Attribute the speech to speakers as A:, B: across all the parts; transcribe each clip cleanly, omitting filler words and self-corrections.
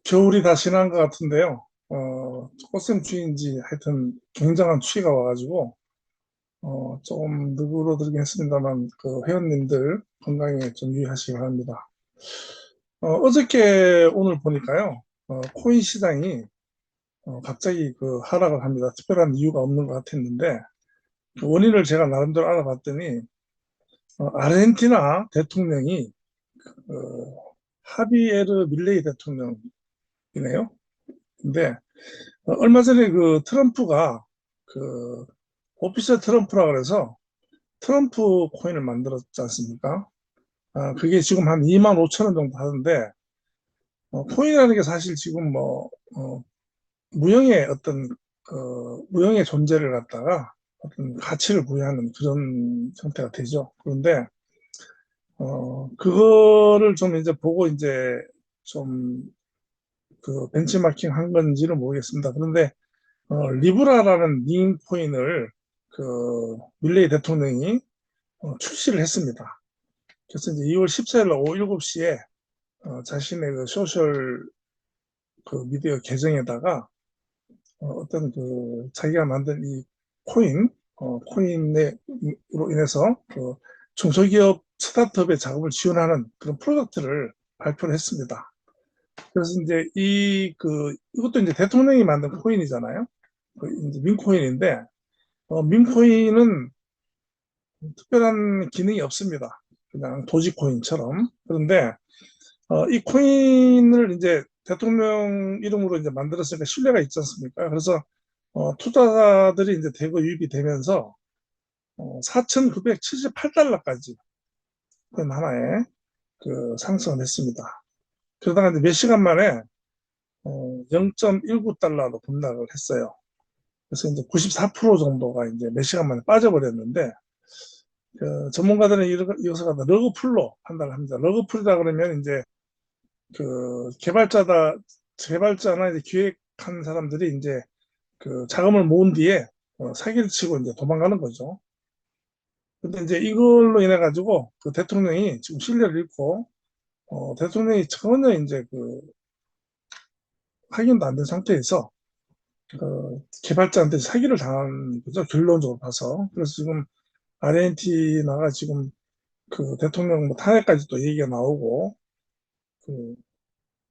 A: 겨울이 다 지난 것 같은데요. 꽃샘추위인지 하여튼 굉장한 추위가 와가지고, 조금 누그러들긴 했습니다만, 그 회원님들 건강에 좀 유의하시기 바랍니다. 어저께 오늘 보니까요, 코인 시장이 갑자기 그 하락을 합니다. 특별한 이유가 없는 것 같았는데, 그 원인을 제가 나름대로 알아봤더니, 아르헨티나 대통령이, 하비에르 밀레이 대통령이네요. 근데 얼마 전에 그 트럼프가 그 오피셜 트럼프라 그래서 트럼프 코인을 만들었지 않습니까? 그게 지금 한 2만 5천 원 정도 하는데, 코인이라는 게 사실 지금 뭐 무형의 어떤 무형의 존재를 갖다가 어떤 가치를 부여하는 그런 형태가 되죠. 그런데 그거를 좀 이제 보고 이제 좀 그 벤치마킹 한 건지는 모르겠습니다. 그런데 리브라라는 밈 코인을 그 밀레이 대통령이 출시를 했습니다. 그래서 이제 2월 14일 오후 7시에 자신의 그 소셜 그 미디어 계정에다가 어떤 그 자기가 만든 이 코인으로 인해서 그 중소기업 스타트업의 작업을 지원하는 그런 프로젝트를 발표를 했습니다. 그래서 이제 이것도 이제 대통령이 만든 코인이잖아요. 그 이제 민코인인데, 민코인은 특별한 기능이 없습니다. 그냥 도지코인처럼. 그런데, 이 코인을 이제 대통령 이름으로 이제 만들었으니까 신뢰가 있지 않습니까? 그래서, 투자자들이 이제 대거 유입이 되면서, 4,978달러까지 코인 하나에 그 상승을 했습니다. 그러다가 이제 몇 시간 만에, 0.19달러로 급락을 했어요. 그래서 이제 94% 정도가 이제 몇 시간 만에 빠져버렸는데, 그 전문가들은 이것을 갖다 러그풀로 판단을 합니다. 러그풀이다 그러면 이제 그 개발자나 이제 기획한 사람들이 이제 그 자금을 모은 뒤에 사기를 치고 이제 도망가는 거죠. 근데 이제 이걸로 인해 가지고 그 대통령이 지금 신뢰를 잃고 대통령이 전혀 이제 그 확인도 안 된 상태에서 그 개발자한테 사기를 당한 거죠. 결론적으로 봐서. 그래서 지금 아르헨티나가 지금 그 대통령 뭐 탄핵까지 또 얘기가 나오고 그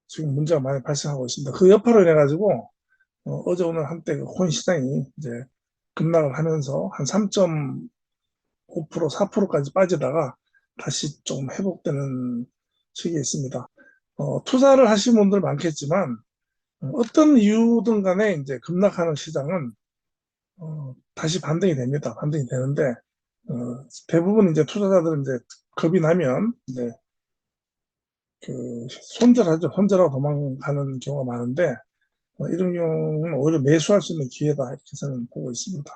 A: 지금 문제가 많이 발생하고 있습니다. 그 여파로 인해 가지고 어제 오늘 한때 그 코인 시장이 이제 급락을 하면서 한 3.5% 4%까지 빠지다가 다시 조금 회복되는 시기에 있습니다. 투자를 하신 분들 많겠지만 어떤 이유든 간에 이제 급락하는 시장은 다시 반등이 됩니다. 반등이 되는데 대부분 이제 투자자들은 이제 겁이 나면 이제 그 손절하죠. 손절하고 도망가는 경우가 많은데 이런 경우는 오히려 매수할 수 있는 기회다 이렇게 저는 보고 있습니다.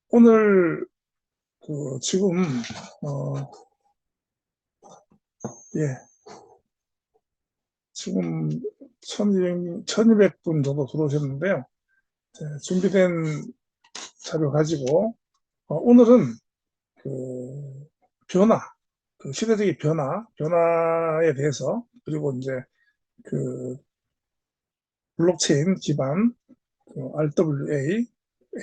A: 오늘 그 지금 예 지금 1200분 정도 들어오셨는데요. 준비된 자료 가지고 오늘은 그 변화, 그 시대적인 변화에 대해서 그리고 이제 그 블록체인 기반 그 RWA,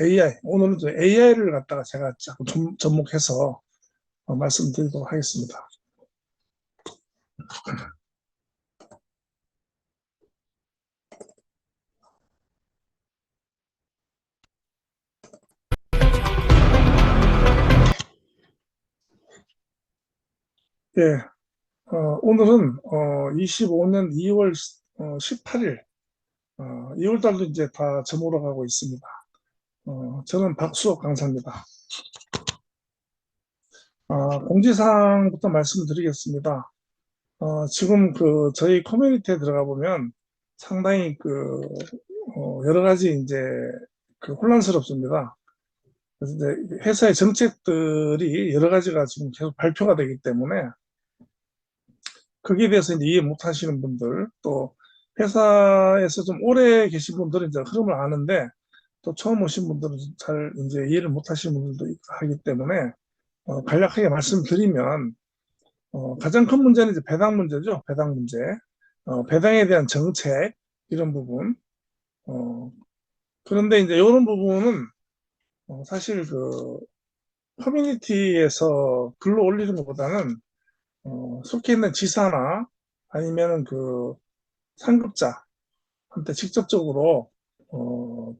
A: AI, 오늘은 AI를 갖다가 제가 자꾸 접목해서 말씀드리도록 하겠습니다. 예, 오늘은 25년 2월 18일, 2월 달도 이제 다 저물어 가고 있습니다. 저는 박수옥 강사입니다. 공지사항부터 말씀드리겠습니다. 지금 그 저희 커뮤니티에 들어가 보면 상당히 그 여러 가지 이제 그 혼란스럽습니다. 그래서 이제 회사의 정책들이 여러 가지가 지금 계속 발표가 되기 때문에 거기에 대해서 이제 이해 못 하시는 분들, 또 회사에서 좀 오래 계신 분들은 이제 흐름을 아는데 또 처음 오신 분들은 잘 이제 이해를 못 하시는 분들도 하기 때문에 간략하게 말씀드리면 가장 큰 문제는 이제 배당 문제죠. 배당 문제. 배당에 대한 정책, 이런 부분. 어, 그런데 이제 이런 부분은 사실 그 커뮤니티에서 글로 올리는 것보다는 속해 있는 지사나 아니면은 그 상급자한테 직접적으로 어,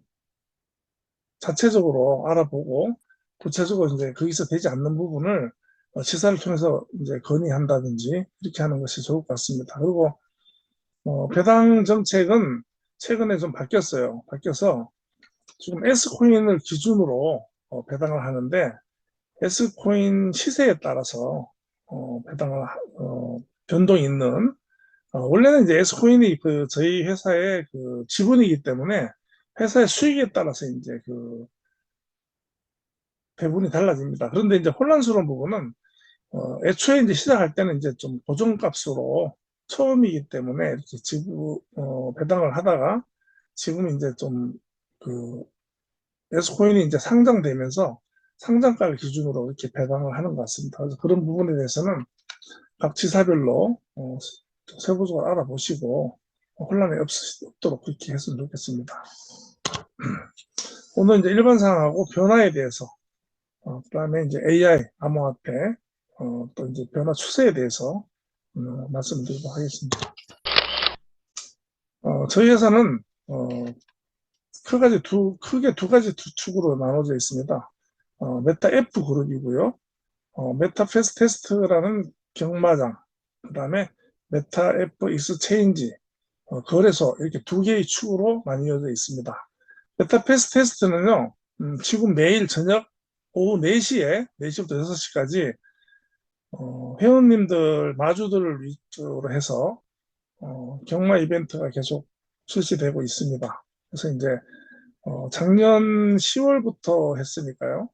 A: 자체적으로 알아보고 구체적으로 이제 거기서 되지 않는 부분을 지사를 통해서 이제 건의한다든지 이렇게 하는 것이 좋을 것 같습니다. 그리고 배당 정책은 최근에 좀 바뀌었어요. 바뀌어서 지금 S코인을 기준으로 배당을 하는데 S코인 시세에 따라서 배당을 변동이 있는 원래는 이제 S코인이 그 저희 회사의 그 지분이기 때문에 회사의 수익에 따라서 이제 그 배분이 달라집니다. 그런데 이제 혼란스러운 부분은 애초에 이제 시작할 때는 이제 좀 고정값으로 처음이기 때문에 이렇게 배당을 하다가 지금 이제 좀 그 에스코인이 이제 상장되면서 상장가를 기준으로 이렇게 배당을 하는 것 같습니다. 그래서 그런 부분에 대해서는 각 지사별로 세부적으로 알아보시고 혼란이 없도록 그렇게 했으면 좋겠습니다. 오늘 이제 일반 상황하고 변화에 대해서 그다음에 이제 AI, 암호화폐, 또 이제 변화 추세에 대해서 말씀드리도록 하겠습니다. 저희 회사는 크게 두 가지 축으로 나눠져 있습니다. 메타 F 그룹이고요. 메타 테스트라는 경마장, 그다음에 메타 F 익스체인지, 거래소 이렇게 두 개의 축으로 나뉘어져 있습니다. 메타 테스트는요, 지금 매일 저녁 오후 4시에 4시부터 6시까지 회원님들, 마주들을 위주로 해서 경마 이벤트가 계속 실시되고 있습니다. 그래서 이제 작년 10월부터 했으니까요.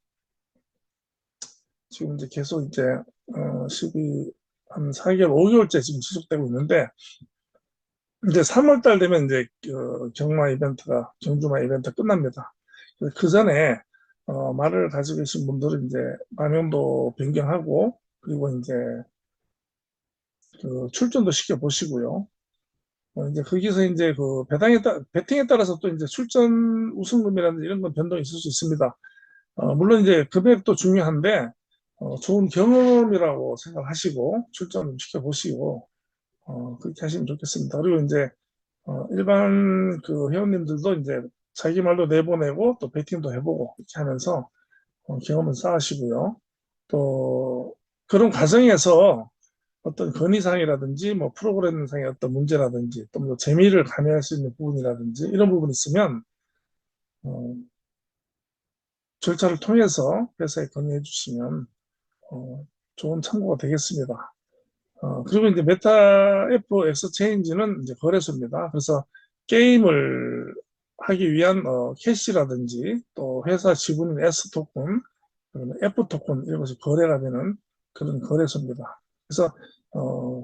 A: 지금 이제 계속 이제 12, 한 4개월, 5개월째 지금 지속되고 있는데 이제 3월달 되면 이제 경마 이벤트가 경주마 이벤트 끝납니다. 그 전에 말을 가지고 계신 분들은 이제 망명도 변경하고 그리고 이제 그 출전도 시켜 보시고요. 이제 거기서 이제 그 배팅에 따라서 또 이제 출전 우승금이라든지 이런 건 변동이 있을 수 있습니다. 물론 이제 금액도 중요한데 좋은 경험이라고 생각하시고 출전 시켜보시고 그렇게 하시면 좋겠습니다. 그리고 이제 일반 그 회원님들도 이제 자기 말로 내보내고 또 배팅도 해보고 이렇게 하면서 경험을 쌓으시고요. 또 그런 과정에서 어떤 건의사항이라든지 뭐 프로그램상의 어떤 문제라든지 또 뭐 재미를 가미할 수 있는 부분이라든지 이런 부분이 있으면 어, 절차를 통해서 회사에 건의해 주시면 어, 좋은 참고가 되겠습니다. 그리고 이제 메타 F 엑스체인지는 이제 거래소입니다. 그래서 게임을 하기 위한 캐시라든지 또 회사 지분인 S 토큰, F 토큰 이런 것이 거래가 되는 그런 거래소입니다. 그래서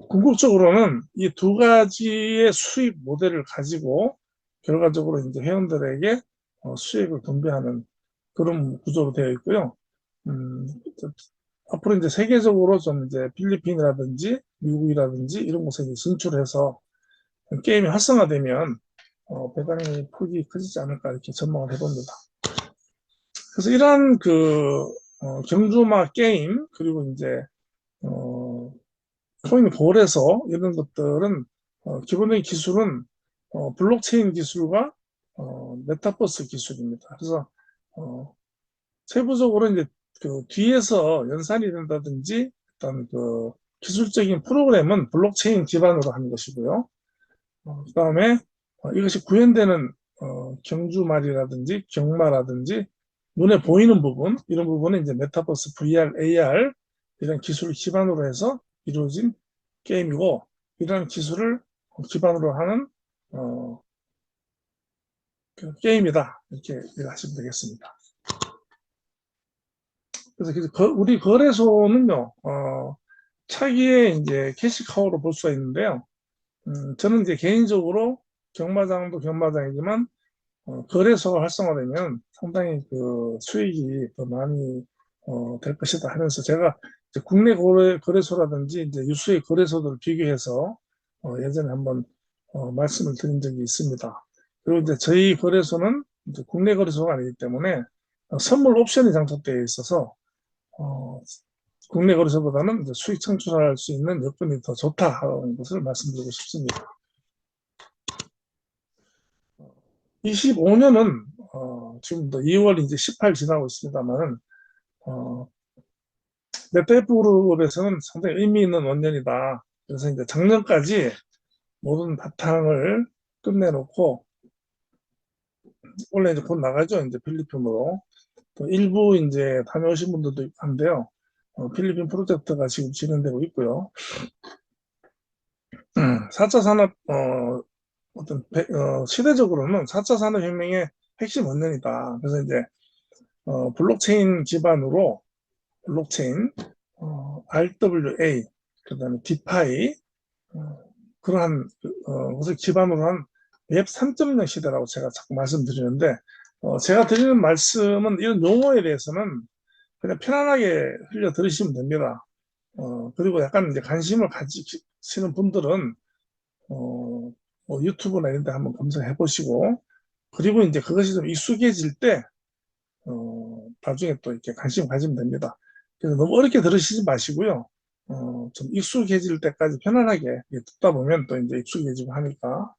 A: 궁극적으로는 이 두 가지의 수익 모델을 가지고 결과적으로 이제 회원들에게 수익을 분배하는 그런 구조로 되어 있고요. 음, 앞으로 이제 세계적으로 좀 이제 필리핀이라든지 미국이라든지 이런 곳에 이제 진출해서 게임이 활성화되면 배당의 폭이 커지지 않을까 이렇게 전망을 해봅니다. 그래서 이러한 그 경주마 게임 그리고 이제 어, 코인 거래소 이런 것들은 기본적인 기술은 블록체인 기술과 메타버스 기술입니다. 그래서 어, 세부적으로 이제 그 뒤에서 연산이 된다든지 어떤 그 기술적인 프로그램은 블록체인 기반으로 하는 것이고요. 그다음에 이것이 구현되는 경주말이라든지 경마라든지 눈에 보이는 부분 이런 부분은 이제 메타버스, VR, AR 이런 기술을 기반으로 해서 이루어진 게임이고 이런 기술을 기반으로 하는 어, 그 게임이다 이렇게 하시면 되겠습니다. 그래서 우리 거래소는요 차기에 이제 캐시카우로 볼 수가 있는데요. 저는 이제 개인적으로 경마장도 경마장이지만 거래소가 활성화되면 상당히 그 수익이 더 많이 될 것이다 하면서 제가 국내 거래소라든지 이제 유수의 거래소들을 비교해서 예전에 한번 말씀을 드린 적이 있습니다. 그리고 이제 저희 거래소는 이제 국내 거래소가 아니기 때문에 선물 옵션이 장착되어 있어서 어, 국내 거래소보다는 이제 수익 창출할 수 있는 여건이 더 좋다는 것을 말씀드리고 싶습니다. 25년은 지금도 2월 이제 18 지나고 있습니다만은 네트F 그룹에서는 상당히 의미 있는 원년이다. 그래서 이제 작년까지 모든 바탕을 끝내놓고 원래 이제 곧 나가죠. 이제 필리핀으로 또 일부 이제 다녀오신 분들도 한데요. 필리핀 프로젝트가 지금 진행되고 있고요. 4차 산업 시대적으로는 4차 산업혁명의 핵심 원년이다. 그래서 이제 블록체인 기반으로 블록체인, RWA, 그다음에 디파이 그러한 것을 기반으로 한 웹 3.0 시대라고 제가 자꾸 말씀드리는데 제가 드리는 말씀은 이런 용어에 대해서는 그냥 편안하게 흘려 들으시면 됩니다. 그리고 약간 이제 관심을 가지시는 분들은 뭐 유튜브나 이런 데 한번 검색해 보시고 그리고 이제 그것이 좀 익숙해질 때 나중에 또 이렇게 관심 가지면 됩니다. 그래서 너무 어렵게 들으시지 마시고요. 좀 익숙해질 때까지 편안하게 듣다 보면 또 이제 익숙해지고 하니까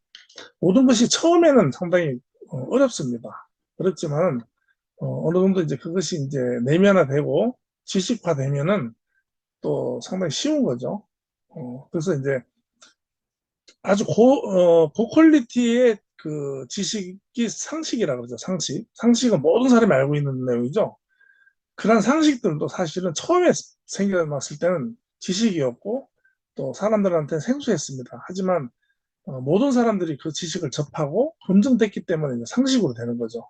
A: 모든 것이 처음에는 상당히 어렵습니다. 어렵지만 어느 정도 이제 그것이 이제 내면화되고 지식화되면은 또 상당히 쉬운 거죠. 그래서 이제 아주 고퀄리티의 그 지식이 상식이라 그러죠. 상식. 상식은 모든 사람이 알고 있는 내용이죠. 그런 상식들도 사실은 처음에 생겨났을 때는 지식이었고 또 사람들한테 생소했습니다. 하지만 모든 사람들이 그 지식을 접하고 검증됐기 때문에 이제 상식으로 되는 거죠.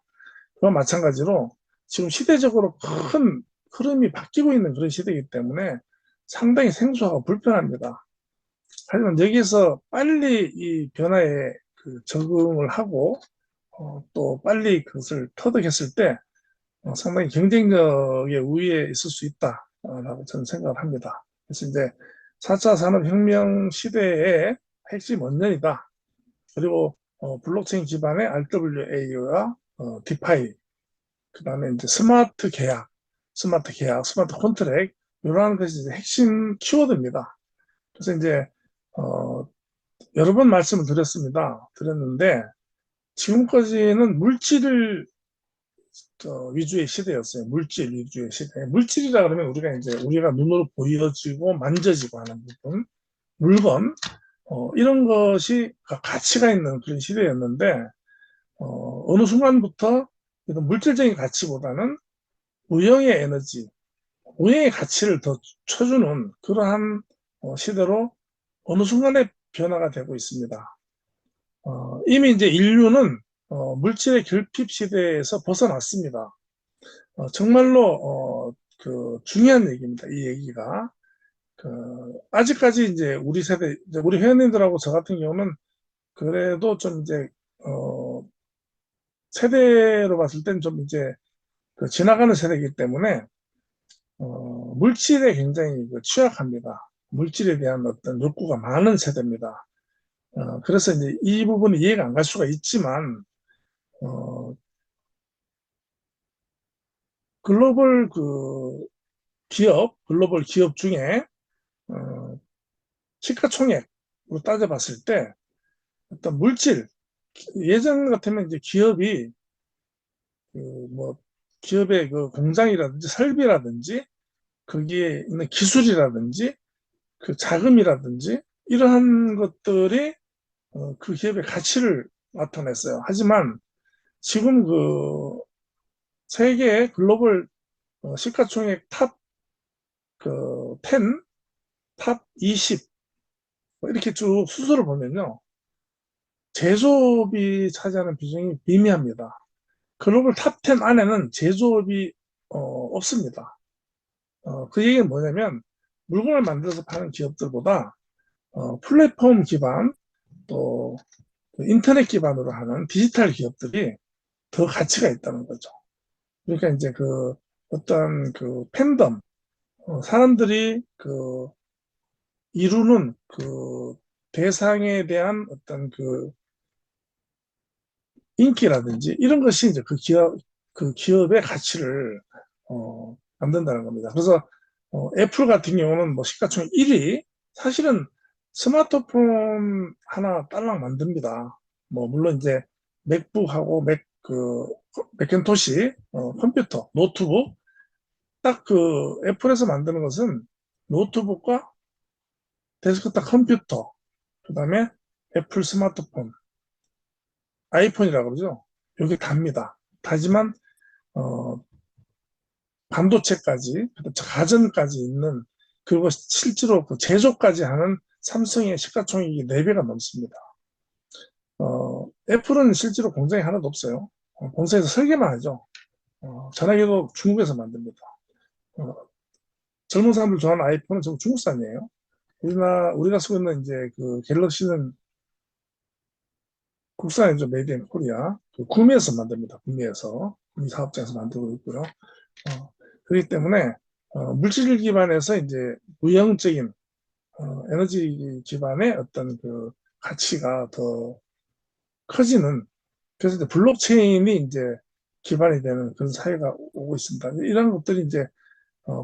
A: 그와 마찬가지로 지금 시대적으로 큰 흐름이 바뀌고 있는 그런 시대이기 때문에 상당히 생소하고 불편합니다. 하지만 여기서 빨리 이 변화에 그 적응을 하고 또 빨리 그것을 터득했을 때 상당히 경쟁력의 우위에 있을 수 있다라고 저는 생각을 합니다. 그래서 이제 4차 산업혁명 시대의 핵심 원년이다. 그리고 블록체인 기반의 RWA와 디파이, 그 다음에 이제 스마트 계약, 스마트 컨트랙 이러한 것이 이제 핵심 키워드입니다. 그래서 이제 어, 여러 번 말씀을 드렸는데 지금까지는 물질을 위주의 시대였어요. 물질 위주의 시대. 물질이라 그러면 우리가 눈으로 보여지고 만져지고 하는 부분, 물건 이런 것이 가치가 있는 그런 시대였는데 어느 순간부터 이런 물질적인 가치보다는 무형의 에너지, 무형의 가치를 더 쳐주는 그러한 시대로 어느 순간에 변화가 되고 있습니다. 이미 이제 인류는 물질의 결핍 시대에서 벗어났습니다. 정말로 그 중요한 얘기입니다. 이 얘기가 그 아직까지 이제 우리 세대, 이제 우리 회원님들하고 저 같은 경우는 그래도 좀 이제 세대로 봤을 땐 좀 이제 그 지나가는 세대이기 때문에 물질에 굉장히 취약합니다. 물질에 대한 어떤 욕구가 많은 세대입니다. 그래서 이제 이 부분이 이해가 안 갈 수가 있지만 어, 글로벌 글로벌 기업 중에 어, 시가총액으로 따져봤을 때 어떤 물질, 예전 같으면 이제 기업이 뭐 기업의 그 공장이라든지 설비라든지 거기에 있는 기술이라든지 그 자금이라든지 이러한 것들이 그 기업의 가치를 나타냈어요. 하지만 지금 그 세계 글로벌 시가총액 탑그 10, 탑 20, 뭐 이렇게 쭉 수수를 보면요. 제조업이 차지하는 비중이 미미합니다. 글로벌 탑 10 안에는 제조업이 없습니다. 그 얘기는 뭐냐면 물건을 만들어서 파는 기업들보다 플랫폼 기반 또 인터넷 기반으로 하는 디지털 기업들이 더 가치가 있다는 거죠. 그러니까 이제 그 어떤 그 팬덤, 사람들이 이루는 대상에 대한 어떤 인기라든지 이런 것이 이제 그 기업의 가치를 만든다는 겁니다. 그래서 애플 같은 경우는 뭐 시가총 1위, 사실은 스마트폰 하나 딸랑 만듭니다. 뭐 물론 이제 맥북하고 맥킨토시 컴퓨터, 노트북, 딱 애플에서 만드는 것은 노트북과 데스크탑 컴퓨터, 그다음에 애플 스마트폰, 아이폰이라고 그러죠. 여기 답니다. 하지만 어, 반도체까지, 가전까지 있는, 그리고 실제로 제조까지 하는 삼성의 시가총액이 4배가 넘습니다. 애플은 실제로 공장이 하나도 없어요. 본사에서 설계만 하죠. 전화기도 중국에서 만듭니다. 어, 젊은 사람들 좋아하는 아이폰은 전부 중국산이에요. 우리가 쓰고 있는 이제 갤럭시는 국산이죠. 메이드 인 코리아. 구미에서 만듭니다. 구미에서. 구미 사업장에서 만들고 있고요. 그렇기 때문에 물질 기반에서 이제 무형적인 에너지 기반의 어떤 가치가 더 커지는, 그래서 이제 블록체인이 이제 기반이 되는 그런 사회가 오고 있습니다. 이런 것들이 이제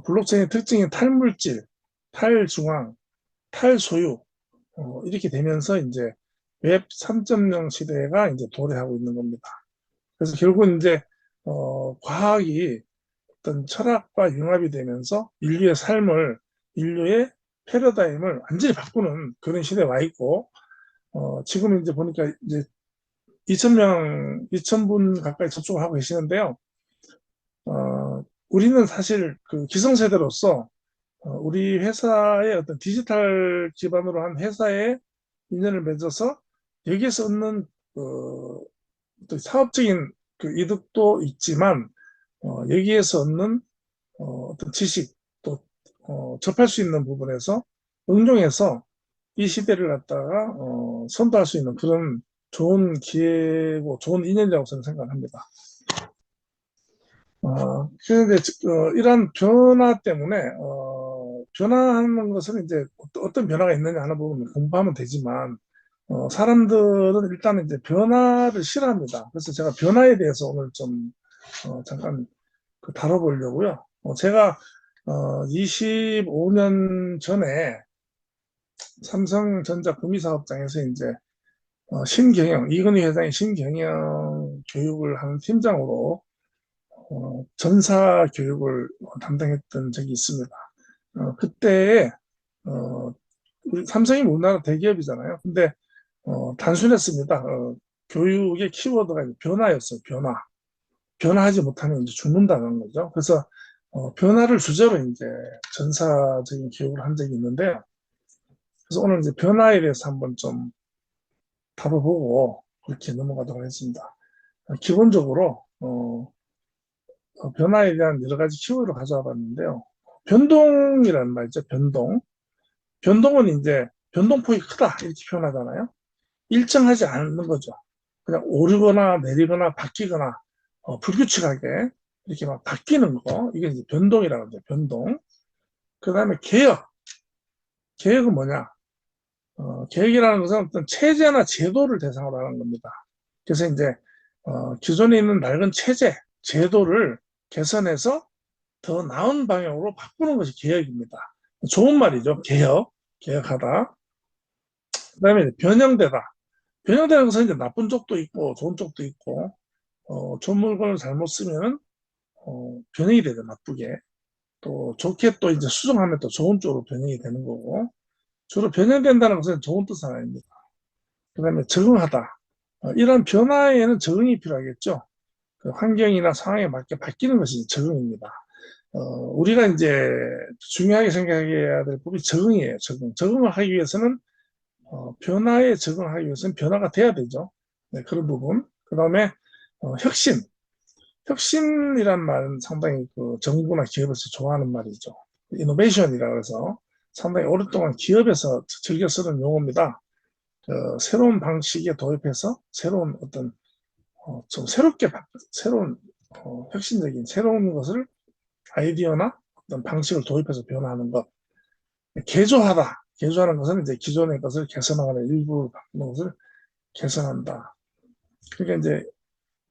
A: 블록체인의 특징인 탈물질, 탈중앙, 탈소유 이렇게 되면서 이제 웹 3.0 시대가 이제 도래하고 있는 겁니다. 그래서 결국은 이제 과학이 어떤 철학과 융합이 되면서 인류의 패러다임을 완전히 바꾸는 그런 시대에 와 있고, 지금 이제 보니까 이제 2,000분 가까이 접종을 하고 계시는데요. 우리는 사실 기성세대로서 우리 회사의 어떤 디지털 기반으로 한 회사에 인연을 맺어서 여기에서 얻는 또 사업적인 이득도 있지만 여기에서 얻는 어떤 지식 또 접할 수 있는 부분에서 응용해서 이 시대를 갖다가 선도할 수 있는 그런 좋은 기회고 좋은 인연이라고 저는 생각합니다. 그런데 이러한 변화 때문에 변화하는 것은 이제 어떤 변화가 있느냐 하는 부분을 공부하면 되지만 사람들은 일단 이제 변화를 싫어합니다. 그래서 제가 변화에 대해서 오늘 좀 잠깐 다뤄보려고요. 제가 25년 전에 삼성전자 구미사업장에서 이제 이건희 회장의 신경영 교육을 하는 팀장으로 전사 교육을 담당했던 적이 있습니다. 그때 어, 우리 삼성이 우리나라 대기업이잖아요. 근데 단순했습니다. 교육의 키워드가 변화였어요. 변화. 변화하지 못하면 이제 죽는다는 거죠. 그래서 변화를 주제로 이제 전사적인 교육을 한 적이 있는데요. 그래서 오늘 이제 변화에 대해서 한번 좀 다뤄보고 그렇게 넘어가도록 하겠습니다. 기본적으로 변화에 대한 여러 가지 키워드를 가져와 봤는데요. 변동이라는 말이죠. 변동. 변동은 이제 변동폭이 크다 이렇게 표현하잖아요. 일정하지 않는 거죠. 그냥 오르거나 내리거나 바뀌거나 불규칙하게 이렇게 막 바뀌는 거, 이게 이제 변동이라고 하죠. 변동. 그 다음에 개혁. 개혁은 뭐냐? 개혁이라는 것은 어떤 체제나 제도를 대상으로 하는 겁니다. 그래서 이제 기존에 있는 낡은 체제, 제도를 개선해서 더 나은 방향으로 바꾸는 것이 개혁입니다. 좋은 말이죠. 개혁하다. 그다음에 변형되다. 변형되는 것은 이제 나쁜 쪽도 있고 좋은 쪽도 있고, 좋은 물건을 잘못 쓰면 변형이 되죠. 나쁘게. 또 좋게 또 이제 수정하면 또 좋은 쪽으로 변형이 되는 거고, 주로 변형된다는 것은 좋은 뜻은 아닙니다. 그다음에 적응하다. 이런 변화에는 적응이 필요하겠죠. 환경이나 상황에 맞게 바뀌는 것이 적응입니다. 우리가 이제 중요하게 생각해야 될 부분이 적응이에요. 적응을 하기 위해서는 변화에 적응하기 위해서는 변화가 돼야 되죠. 네, 그런 부분. 그 다음에 혁신. 혁신이란 말은 상당히 정부나 기업에서 좋아하는 말이죠. 이노베이션이라고 해서 상당히 오랫동안 기업에서 즐겨 쓰는 용어입니다. 새로운 방식에 도입해서 새로운 어떤 좀 새로운 혁신적인 새로운 것을 아이디어나 어떤 방식을 도입해서 변화하는 것. 개조하다. 개조하는 것은 이제 기존의 것을 개선하거나 일부 바꾸는 것을 개선한다. 그러니까 이제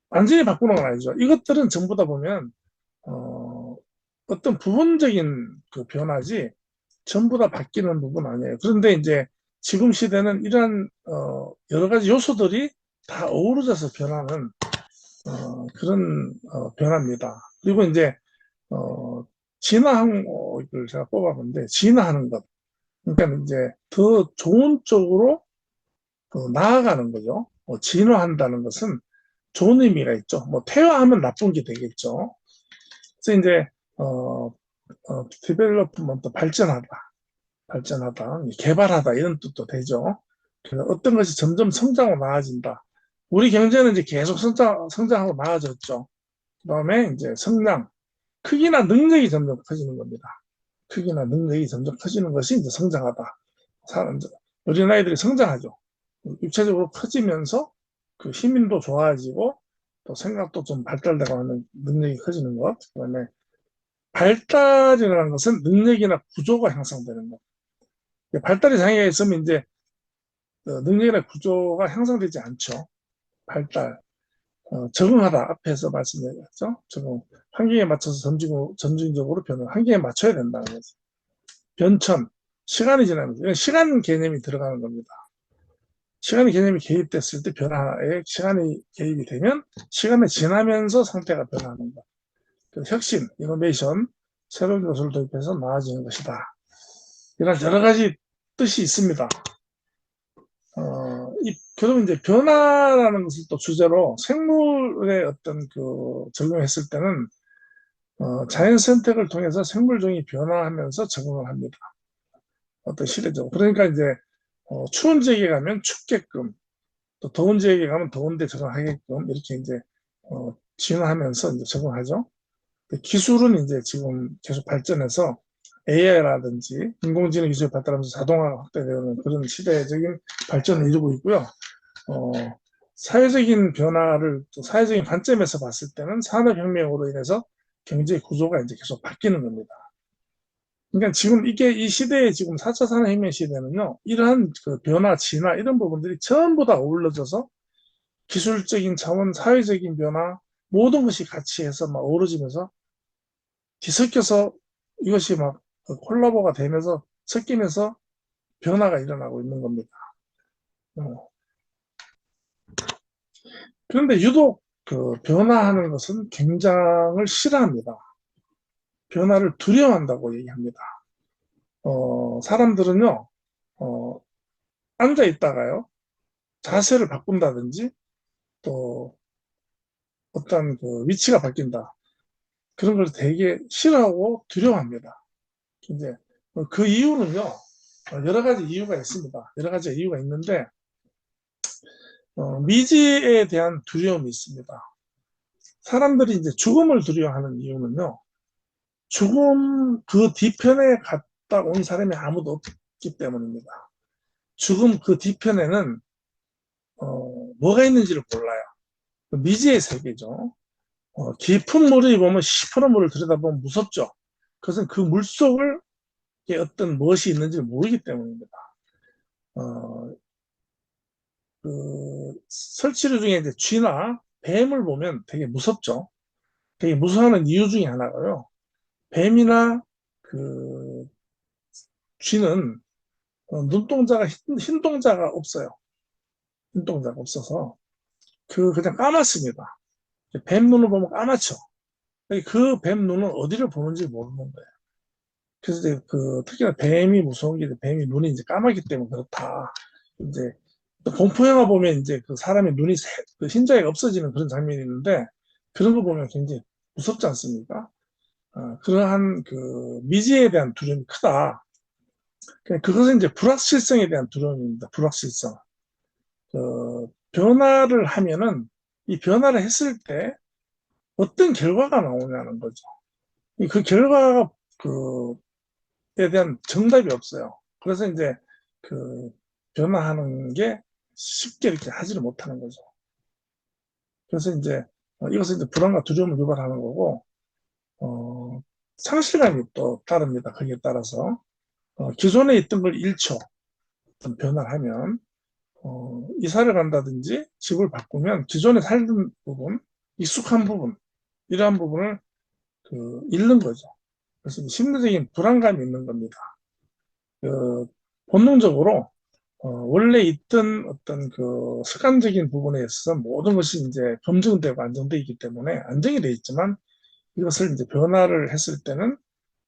A: 완전히 바꾸는 건 아니죠. 이것들은 전부 다 보면 어떤 부분적인 그 변화지 전부 다 바뀌는 부분 아니에요. 그런데 이제 지금 시대는 이러한 여러 가지 요소들이 다 어우러져서 변하는 그런 변화입니다. 그리고 이제 진화한 걸 제가 뽑아본데 진화하는 것. 그러니까 이제 더 좋은 쪽으로 나아가는 거죠. 진화한다는 것은 좋은 의미가 있죠. 뭐 퇴화하면 나쁜 게 되겠죠. 그래서 이제 디벨롭먼트 발전하다, 개발하다 이런 뜻도 되죠. 그래서 어떤 것이 점점 성장하고 나아진다. 우리 경제는 이제 계속 성장하고 나아졌죠. 그다음에 이제 성장, 크기나 능력이 점점 커지는 겁니다. 크기나 능력이 점점 커지는 것이 이제 성장하다. 어린아이들이 성장하죠. 육체적으로 커지면서 그 힘도 좋아지고 또 생각도 좀 발달되고 하는 능력이 커지는 것. 그다음에 발달이라는 것은 능력이나 구조가 향상되는 것. 발달이 장애가 있으면 이제 능력이나 구조가 향상되지 않죠. 발달, 적응하다 앞에서 말씀드렸죠. 적응, 환경에 맞춰서 점진적으로 변화, 환경에 맞춰야 된다는 거죠. 변천, 시간이 지나면서 시간 개념이 들어가는 겁니다. 시간의 개념이 개입됐을 때 변화에 시간이 개입이 되면 시간이 지나면서 상태가 변하는 것. 혁신, 이노베이션, 새로운 요소를 도입해서 나아지는 것이다. 이런 여러 가지 뜻이 있습니다. 그러면 이제 변화라는 것을 또 주제로 생물의 어떤 적용했을 때는 자연 선택을 통해서 생물종이 변화하면서 적응을 합니다. 어떤 시대적으로. 그러니까 이제 추운 지역에 가면 춥게끔, 또 더운 지역에 가면 더운데 적응하게끔 이렇게 이제 진화하면서 이제 적응하죠. 기술은 이제 지금 계속 발전해서 AI라든지 인공지능 기술이 발달하면서 자동화가 확대되는 그런 시대적인 발전을 이루고 있고요. 어, 사회적인 변화를 또 사회적인 관점에서 봤을 때는 산업혁명으로 인해서 경제 구조가 이제 계속 바뀌는 겁니다. 그러니까 지금 이게 이 시대에 지금 4차 산업혁명 시대는요, 이러한 그 변화, 진화 이런 부분들이 전부 다 어우러져서 기술적인 차원, 사회적인 변화 모든 것이 같이 해서 막 어우러지면서 뒤섞여서 이것이 막 콜라보가 되면서 섞이면서 변화가 일어나고 있는 겁니다. 어. 그런데 유독 변화하는 것은 굉장을 싫어합니다. 변화를 두려워한다고 얘기합니다. 사람들은요, 어, 앉아 있다가요, 자세를 바꾼다든지, 또 어떤 위치가 바뀐다. 그런 걸 되게 싫어하고 두려워합니다. 이제 그 이유는요, 여러 가지 이유가 있습니다. 여러 가지 이유가 있는데, 미지에 대한 두려움이 있습니다. 사람들이 이제 죽음을 두려워하는 이유는요, 죽음 그 뒤편에 갔다 온 사람이 아무도 없기 때문입니다. 죽음 그 뒤편에는 뭐가 있는지를 몰라요. 미지의 세계죠. 깊은 물이 보면 시퍼런 물을 들여다보면 무섭죠. 그것은 그 물속을 어떤 무엇이 있는지 모르기 때문입니다. 어, 설치류 중에 이제 쥐나 뱀을 보면 되게 무섭죠. 되게 무서워하는 이유 중에 하나가요. 뱀이나 그 쥐는 눈동자가 흰 동자가 없어요. 흰 동자가 없어서 그냥 까맣습니다. 뱀 눈을 보면 까맣죠. 그 뱀 눈은 어디를 보는지 모르는 거예요. 그래서 이제 특히나 뱀이 무서운 게 뱀이 눈이 이제 까맣기 때문에 그렇다. 이제 공포 영화 보면 이제 그 사람의 눈이 그 흰자가 없어지는 그런 장면이 있는데 그런 거 보면 굉장히 무섭지 않습니까? 그러한 미지에 대한 두려움이 크다. 그것은 이제 불확실성에 대한 두려움입니다. 불확실성. 변화를 하면은 이 변화를 했을 때 어떤 결과가 나오냐는 거죠. 그 결과가 에 대한 정답이 없어요. 그래서 이제 변화하는 게 쉽게 이렇게 하지를 못하는 거죠. 그래서 이제 이것은 이제 불안과 두려움을 유발하는 거고, 어, 상실감이 또 다릅니다. 거기에 따라서. 기존에 있던 걸 잃죠. 어떤 변화를 하면. 이사를 간다든지 집을 바꾸면 기존에 살던 부분, 익숙한 부분, 이러한 부분을 잃는 거죠. 그래서 심리적인 불안감이 있는 겁니다. 본능적으로 원래 있던 어떤 습관적인 부분에 있어서 모든 것이 이제 검증되고 안정되어 있기 때문에 안정이 되어 있지만 이것을 이제 변화를 했을 때는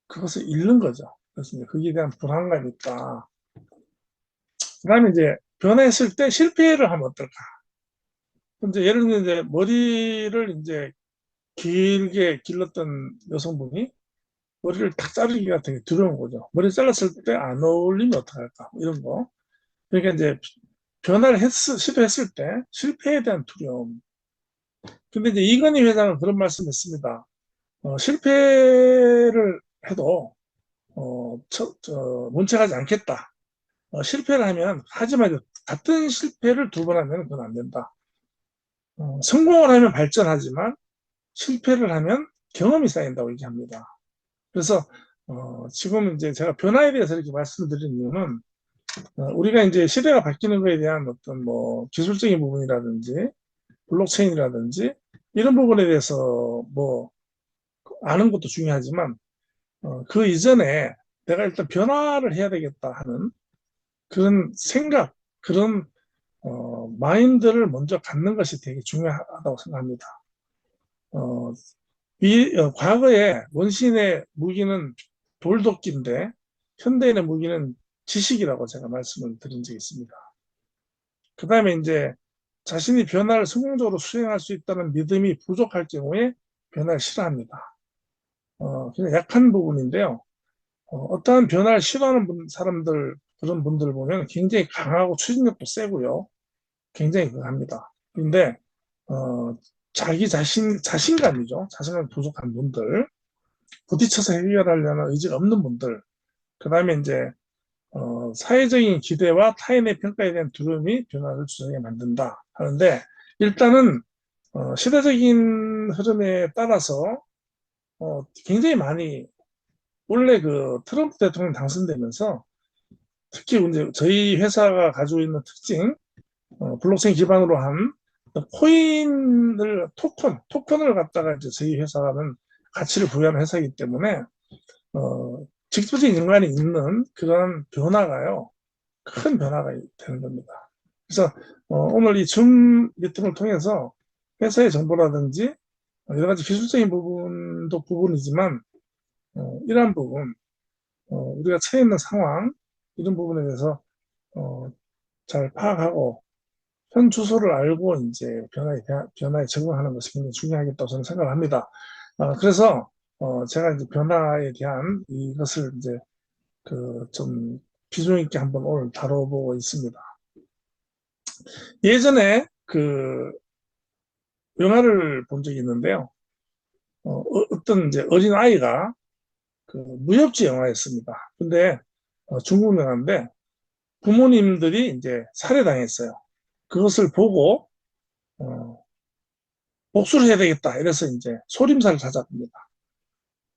A: 그것을 잃는 거죠. 그래서 이제 거기에 대한 불안감이 있다. 그 다음에 이제 변화했을 때 실패를 하면 어떨까? 이제 예를 들면 이제 머리를 이제 길게 길렀던 여성분이 머리를 탁 자르기가 되게 두려운 거죠. 머리 잘랐을 때 안 어울리면 어떡할까? 뭐 이런 거. 그러니까 이제 변화를 시도했을 때 실패에 대한 두려움. 근데 이제 이건희 회장은 그런 말씀 했습니다. 실패를 해도, 문책하지 않겠다. 실패를 하면, 하지만 같은 실패를 두 번 하면 그건 안 된다. 성공을 하면 발전하지만, 실패를 하면 경험이 쌓인다고 얘기합니다. 그래서, 지금 이제 제가 변화에 대해서 이렇게 말씀드린 이유는, 우리가 이제 시대가 바뀌는 거에 대한 어떤 뭐 기술적인 부분이라든지, 블록체인이라든지, 이런 부분에 대해서 뭐 아는 것도 중요하지만, 그 이전에 내가 일단 변화를 해야 되겠다 하는 그런 생각, 그런 마인드를 먼저 갖는 것이 되게 중요하다고 생각합니다. 어, 과거에 원시인의 무기는 돌도끼인데 현대인의 무기는 지식이라고 제가 말씀을 드린 적이 있습니다. 그 다음에 이제 자신이 변화를 성공적으로 수행할 수 있다는 믿음이 부족할 경우에 변화를 싫어합니다. 그냥 약한 부분인데요. 어떠한 변화를 싫어하는 사람들, 그런 분들 보면 굉장히 강하고 추진력도 세고요. 굉장히 강합니다. 근데, 어, 자신감이죠. 자신감 부족한 분들, 부딪혀서 해결하려는 의지가 없는 분들, 그 다음에 이제, 사회적인 기대와 타인의 평가에 대한 두려움이 변화를 주저하게 만든다 하는데, 일단은, 시대적인 흐름에 따라서, 굉장히 많이, 원래 트럼프 대통령 당선되면서 특히 이제 저희 회사가 가지고 있는 특징, 블록체인 기반으로 한 코인을 토큰을 갖다가 이제 저희 회사는 가치를 부여하는 회사이기 때문에 직접적인 연관이 있는 그런 변화가요, 큰 변화가 되는 겁니다. 그래서 오늘 이 줌 미팅을 통해서 회사의 정보라든지 여러 가지 기술적인 부분도 부분이지만 이러한 부분, 우리가 처해 있는 상황 이런 부분에 대해서 어, 잘 파악하고 현 주소를 알고 이제 변화에 적응하는 것이 굉장히 중요하겠다고 저는 생각을 합니다. 그래서 제가 이제 변화에 대한 이것을 이제 좀 비중 있게 한번 오늘 다뤄보고 있습니다. 예전에 영화를 본 적이 있는데요. 어떤 이제 어린 아이가 무협지 영화였습니다. 근데 중국 영화인데 부모님들이 이제 살해당했어요. 그것을 보고 어, 복수를 해야 되겠다. 이래서 이제 소림사를 찾아갑니다.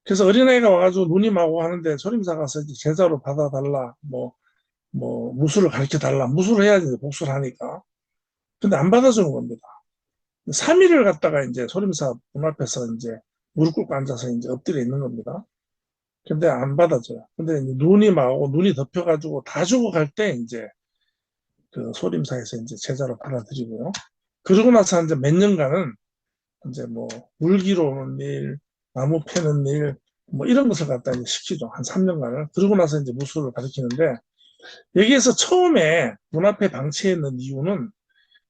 A: 그래서 어린아이가 와가지고 누님하고 하는데 소림사 가서 이제 제자로 받아달라, 무술을 가르쳐 달라, 무술을 해야지 복수를 하니까. 근데 안 받아주는 겁니다. 3일을 갖다가 이제 소림사 문 앞에서 이제 무릎 꿇고 앉아서 이제 엎드려 있는 겁니다. 근데 안 받아줘요. 근데 누님하고 눈이 덮여가지고 다 죽어갈 때 이제 소림사에서 이제 제자로 받아들이고요. 그러고 나서 이제 몇 년간은 이제 뭐 물기로 오는 일, 나무 패는 일, 뭐 이런 것을 갖다 이제 시키죠. 한 3년간을. 그러고 나서 이제 무술을 가르치는데 여기에서 처음에 문 앞에 방치해 있는 이유는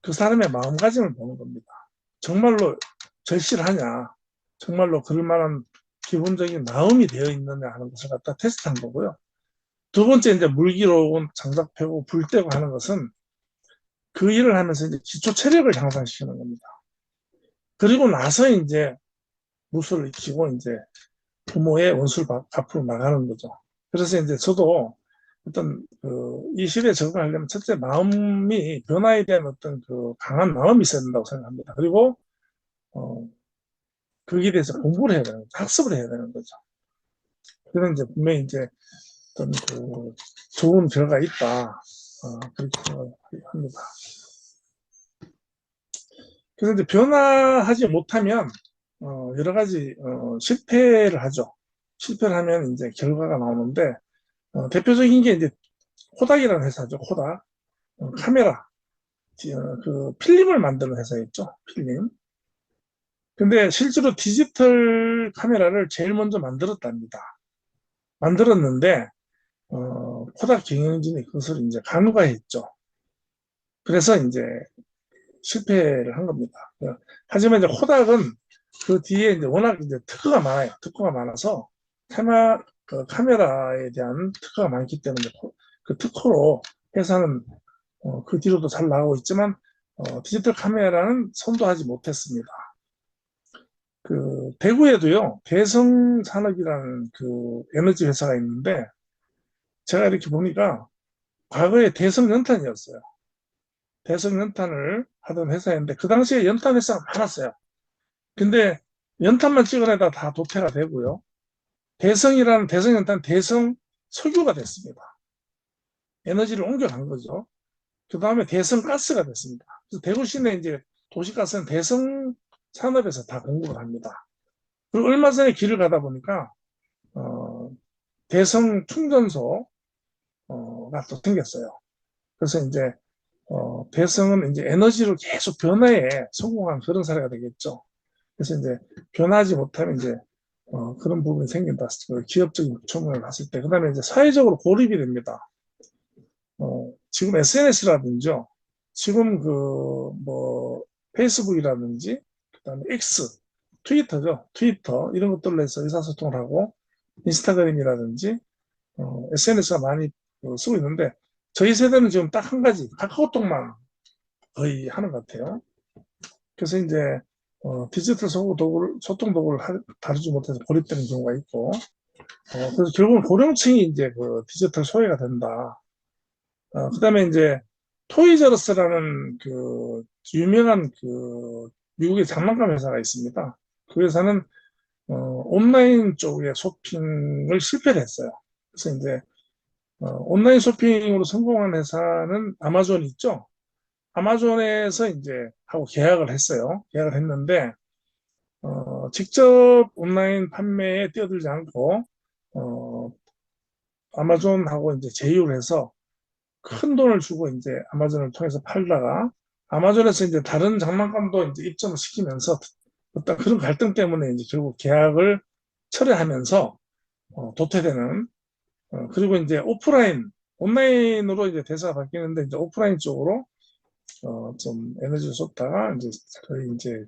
A: 그 사람의 마음가짐을 보는 겁니다. 정말로 절실하냐, 정말로 그럴 만한 기본적인 마음이 되어 있느냐 하는 것을 갖다 테스트한 거고요. 두 번째 이제 물기로 온 장작 패고 불 떼고 하는 것은 그 일을 하면서 이제 기초 체력을 향상시키는 겁니다. 그리고 나서 이제 무술을 익히고 이제 부모의 원수를 갚으러 나가는 거죠. 그래서 이제 저도 어떤 이 시대에 적응하려면 첫째 마음이 변화에 대한 어떤 강한 마음이 있어야 된다고 생각합니다. 그리고 거기에 대해서 공부를 해야 되는 거죠. 학습을 해야 되는 거죠. 그런 이제 분명히 이제 어떤 좋은 결과가 있다. 그렇게 합니다. 그래서 이제 변화하지 못하면 여러 가지 실패를 하죠. 실패를 하면 이제 결과가 나오는데 대표적인 게 이제 코닥이라는 회사죠. 코닥 카메라 그 필름을 만드는 회사였죠. 필름. 근데 실제로 디지털 카메라를 제일 먼저 만들었답니다. 만들었는데 코닥 경영진이 그것을 이제 간과했죠. 그래서 이제 실패를 한 겁니다. 하지만 이제 코닥은 그 뒤에 이제 워낙 이제 특허가 많아요. 특허가 많아서 카메라에 대한 특허가 많기 때문에 그 특허로 회사는 그 뒤로도 잘 나가고 있지만 디지털 카메라는 선도하지 못했습니다. 그 대구에도요 대성산업이라는 그 에너지 회사가 있는데 제가 이렇게 보니까 과거에 대성연탄이었어요. 대성연탄을 하던 회사였는데 그 당시에 연탄 회사가 많았어요. 근데 연탄만 찍어내다 다 도태가 되고요. 대성이라는 대성연탄 대성 석유가 됐습니다. 에너지를 옮겨간 거죠. 그 다음에 대성가스가 됐습니다. 그래서 대구 시내 이제 도시가스는 대성 산업에서 다 공급을 합니다. 그리고 얼마 전에 길을 가다 보니까 대성 충전소가 또 생겼어요. 그래서 이제 대성은 이제 에너지로 계속 변화에 성공한 그런 사례가 되겠죠. 그래서 이제 변하지 못하면 이제 그런 부분이 생긴다. 기업적인 측면을 봤을 때. 그 다음에 이제 사회적으로 고립이 됩니다. 지금 SNS라든지요. 지금 페이스북이라든지, 그 다음에 X, 트위터죠. 트위터, 이런 것들로 해서 의사소통을 하고, 인스타그램이라든지, SNS가 많이 쓰고 있는데, 저희 세대는 지금 딱 한 가지, 카카오톡만 거의 하는 것 같아요. 그래서 이제, 디지털 소통 도구를 다루지 못해서 고립되는 경우가 있고, 그래서 결국은 고령층이 이제 그 디지털 소외가 된다. 그 다음에 이제 토이저러스라는 그 유명한 그 미국의 장난감 회사가 있습니다. 그 회사는 온라인 쪽의 쇼핑을 실패를 했어요. 그래서 이제 온라인 쇼핑으로 성공한 회사는 아마존 있죠. 아마존에서 이제 하고 계약을 했어요. 계약을 했는데 직접 온라인 판매에 뛰어들지 않고 아마존하고 이제 제휴를 해서 큰 돈을 주고 이제 아마존을 통해서 팔다가 아마존에서 이제 다른 장난감도 이제 입점을 시키면서 어떤 그런 갈등 때문에 이제 결국 계약을 철회하면서 도태되는 그리고 이제 온라인으로 이제 대사가 바뀌는데 이제 오프라인 쪽으로 좀 에너지를 쏟다가 이제 거의 이제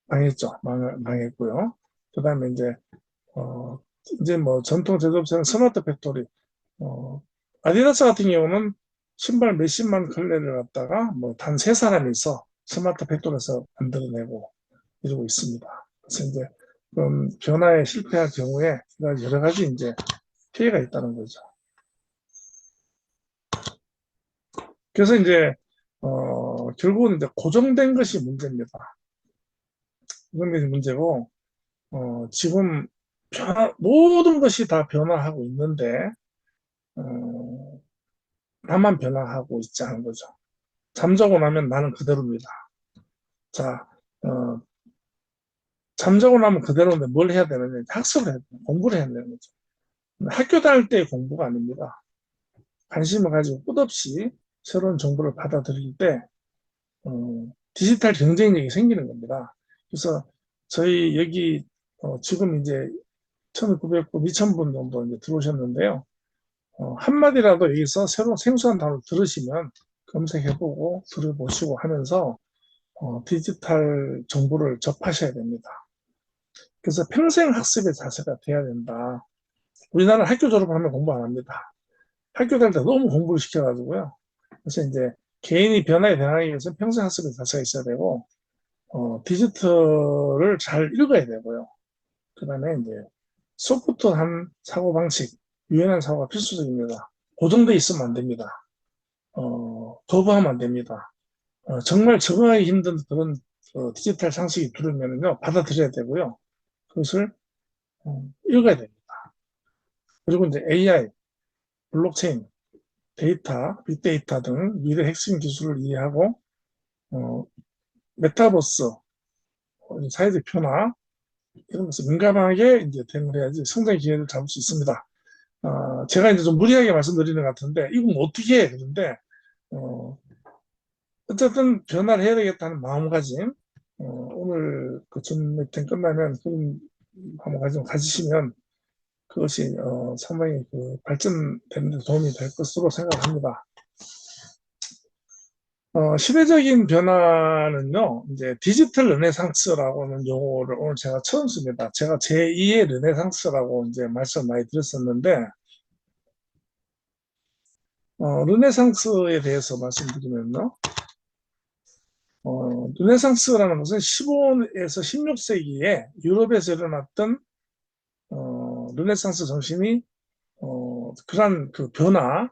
A: 망했죠. 망했고요. 그다음에 이제 뭐 전통 제조업체는 스마트 팩토리 아디다스 같은 경우는 신발 몇십만 켤레를 갖다가 뭐 단 세 사람이 있어 스마트 팩토리에서 만들어내고 이러고 있습니다. 그래서 이제 그런 변화에 실패할 경우에 여러 가지 이제 피해가 있다는 거죠. 그래서 이제 결국은 이제 고정된 것이 문제입니다. 그런 게 문제고 지금 모든 것이 다 변화하고 있는데 나만 변화하고 있지 않은 거죠. 잠자고 나면 나는 그대로입니다. 자, 잠자고 나면 그대로인데 뭘 해야 되느냐? 학습을 해야 돼요. 공부를 해야 되는 거죠. 학교 다닐 때의 공부가 아닙니다. 관심을 가지고 끝없이 새로운 정보를 받아들일 때 디지털 경쟁력이 생기는 겁니다. 그래서 저희 여기 지금 이제 1,900분, 2,000분 정도 이제 들어오셨는데요. 한마디라도 여기서 새로운 생소한 단어를 들으시면 검색해보고 들어보시고 하면서 디지털 정보를 접하셔야 됩니다. 그래서 평생 학습의 자세가 돼야 된다. 우리나라는 학교 졸업하면 공부 안 합니다. 학교 다닐 때 너무 공부를 시켜가지고요. 그래서 이제 개인이 변화에 대항하기 위해서는 평생 학습의 자세가 있어야 되고, 디지털을 잘 읽어야 되고요. 그 다음에 이제 소프트한 사고방식, 유연한 사고가 필수적입니다. 고정돼 있으면 안 됩니다. 거부하면 안 됩니다. 정말 적응하기 힘든 그런 디지털 상식이 들으면요 받아들여야 되고요. 그것을 읽어야 됩니다. 그리고 이제 AI, 블록체인, 데이터, 빅데이터 등 미래 핵심 기술을 이해하고 어, 메타버스, 사회적 변화 이런 것을 민감하게 이제 대응을 해야지 성장 기회를 잡을 수 있습니다. 제가 이제 좀 무리하게 말씀드리는 것 같은데 이건 뭐 어떻게 해? 그런데 어, 어쨌든 변화를 해야 되겠다는 마음가짐 오늘 그 전 미팅 끝나면 그런 마음가짐 가지시면 그것이 상당히 그 발전되는 데 도움이 될 것으로 생각합니다. 시대적인 변화는요, 이제 디지털 르네상스라고 하는 용어를 오늘 제가 처음 씁니다. 제가 제2의 르네상스라고 이제 말씀 많이 드렸었는데, 르네상스에 대해서 말씀드리면요, 르네상스라는 것은 15에서 16세기에 유럽에서 일어났던, 르네상스 정신이, 그러한 그 변화,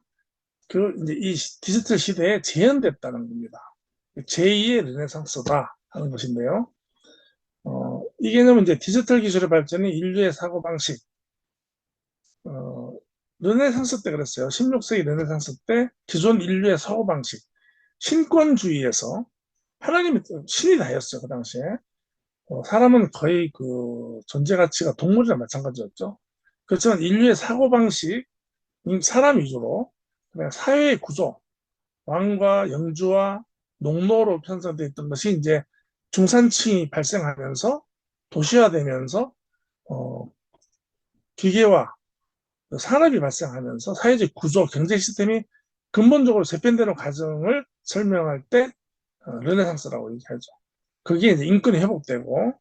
A: 이제 이 디지털 시대에 재현됐다는 겁니다. 제2의 르네상스다 하는 것인데요. 이 개념은 이제 디지털 기술의 발전이 인류의 사고방식, 르네상스 때 그랬어요. 16세기 르네상스 때 기존 인류의 사고방식, 신권주의에서 하나님이 신이 다였어요. 그 당시에. 사람은 거의 그 존재 가치가 동물이랑 마찬가지였죠. 그렇지만 인류의 사고방식, 사람 위주로, 그다음에 사회의 구조, 왕과 영주와 농노로 편성되어 있던 것이 이제 중산층이 발생하면서 도시화되면서 어, 기계와 산업이 발생하면서 사회적 구조, 경제 시스템이 근본적으로 재편되는 과정을 설명할 때 르네상스라고 얘기하죠. 그게 이제 인권이 회복되고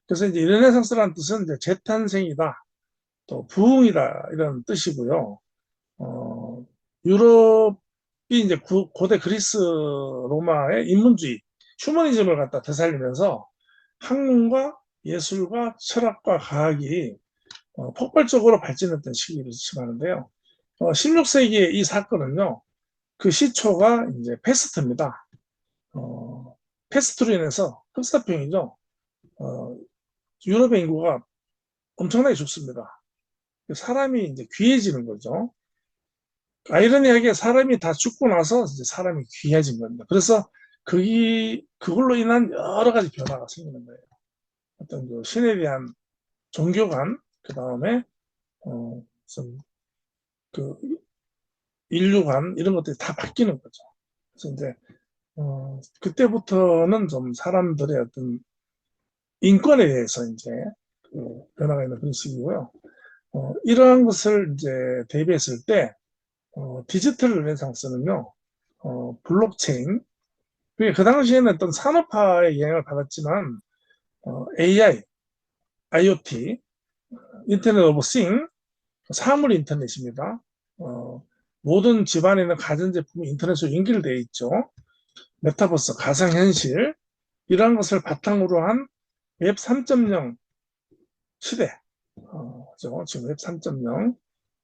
A: 그래서 이제 르네상스라는 뜻은 이제 재탄생이다, 또 부흥이다 이런 뜻이고요. 유럽이 이제 고대 그리스 로마의 인문주의, 휴머니즘을 갖다 되살리면서 학문과 예술과 철학과 과학이 폭발적으로 발전했던 시기를 지칭하는데요. 16세기의 이 사건은요, 그 시초가 이제 패스트입니다. 패스트로 인해서 흑사병이죠. 유럽의 인구가 엄청나게 죽습니다. 사람이 이제 귀해지는 거죠. 아이러니하게 사람이 다 죽고 나서 이제 사람이 귀해진 겁니다. 그래서 그걸로 인한 여러 가지 변화가 생기는 거예요. 어떤 그 신에 대한 종교관, 그 다음에 무슨 그 인류관 이런 것들이 다 바뀌는 거죠. 그래서 이제 그때부터는 좀 사람들의 어떤 인권에 대해서 이제 그 변화가 있는 그런 시기고요. 이러한 것을 이제 대비했을 때 디지털 르네상스는요, 블록체인, 그 당시에는 어떤 산업화의 영향을 받았지만 AI, IoT, 인터넷 오브 싱, 사물 인터넷입니다. 모든 집안에 있는 가전제품이 인터넷으로 연결되어 있죠. 메타버스, 가상현실, 이러한 것을 바탕으로 한 웹 3.0 시대, 지금 웹 3.0,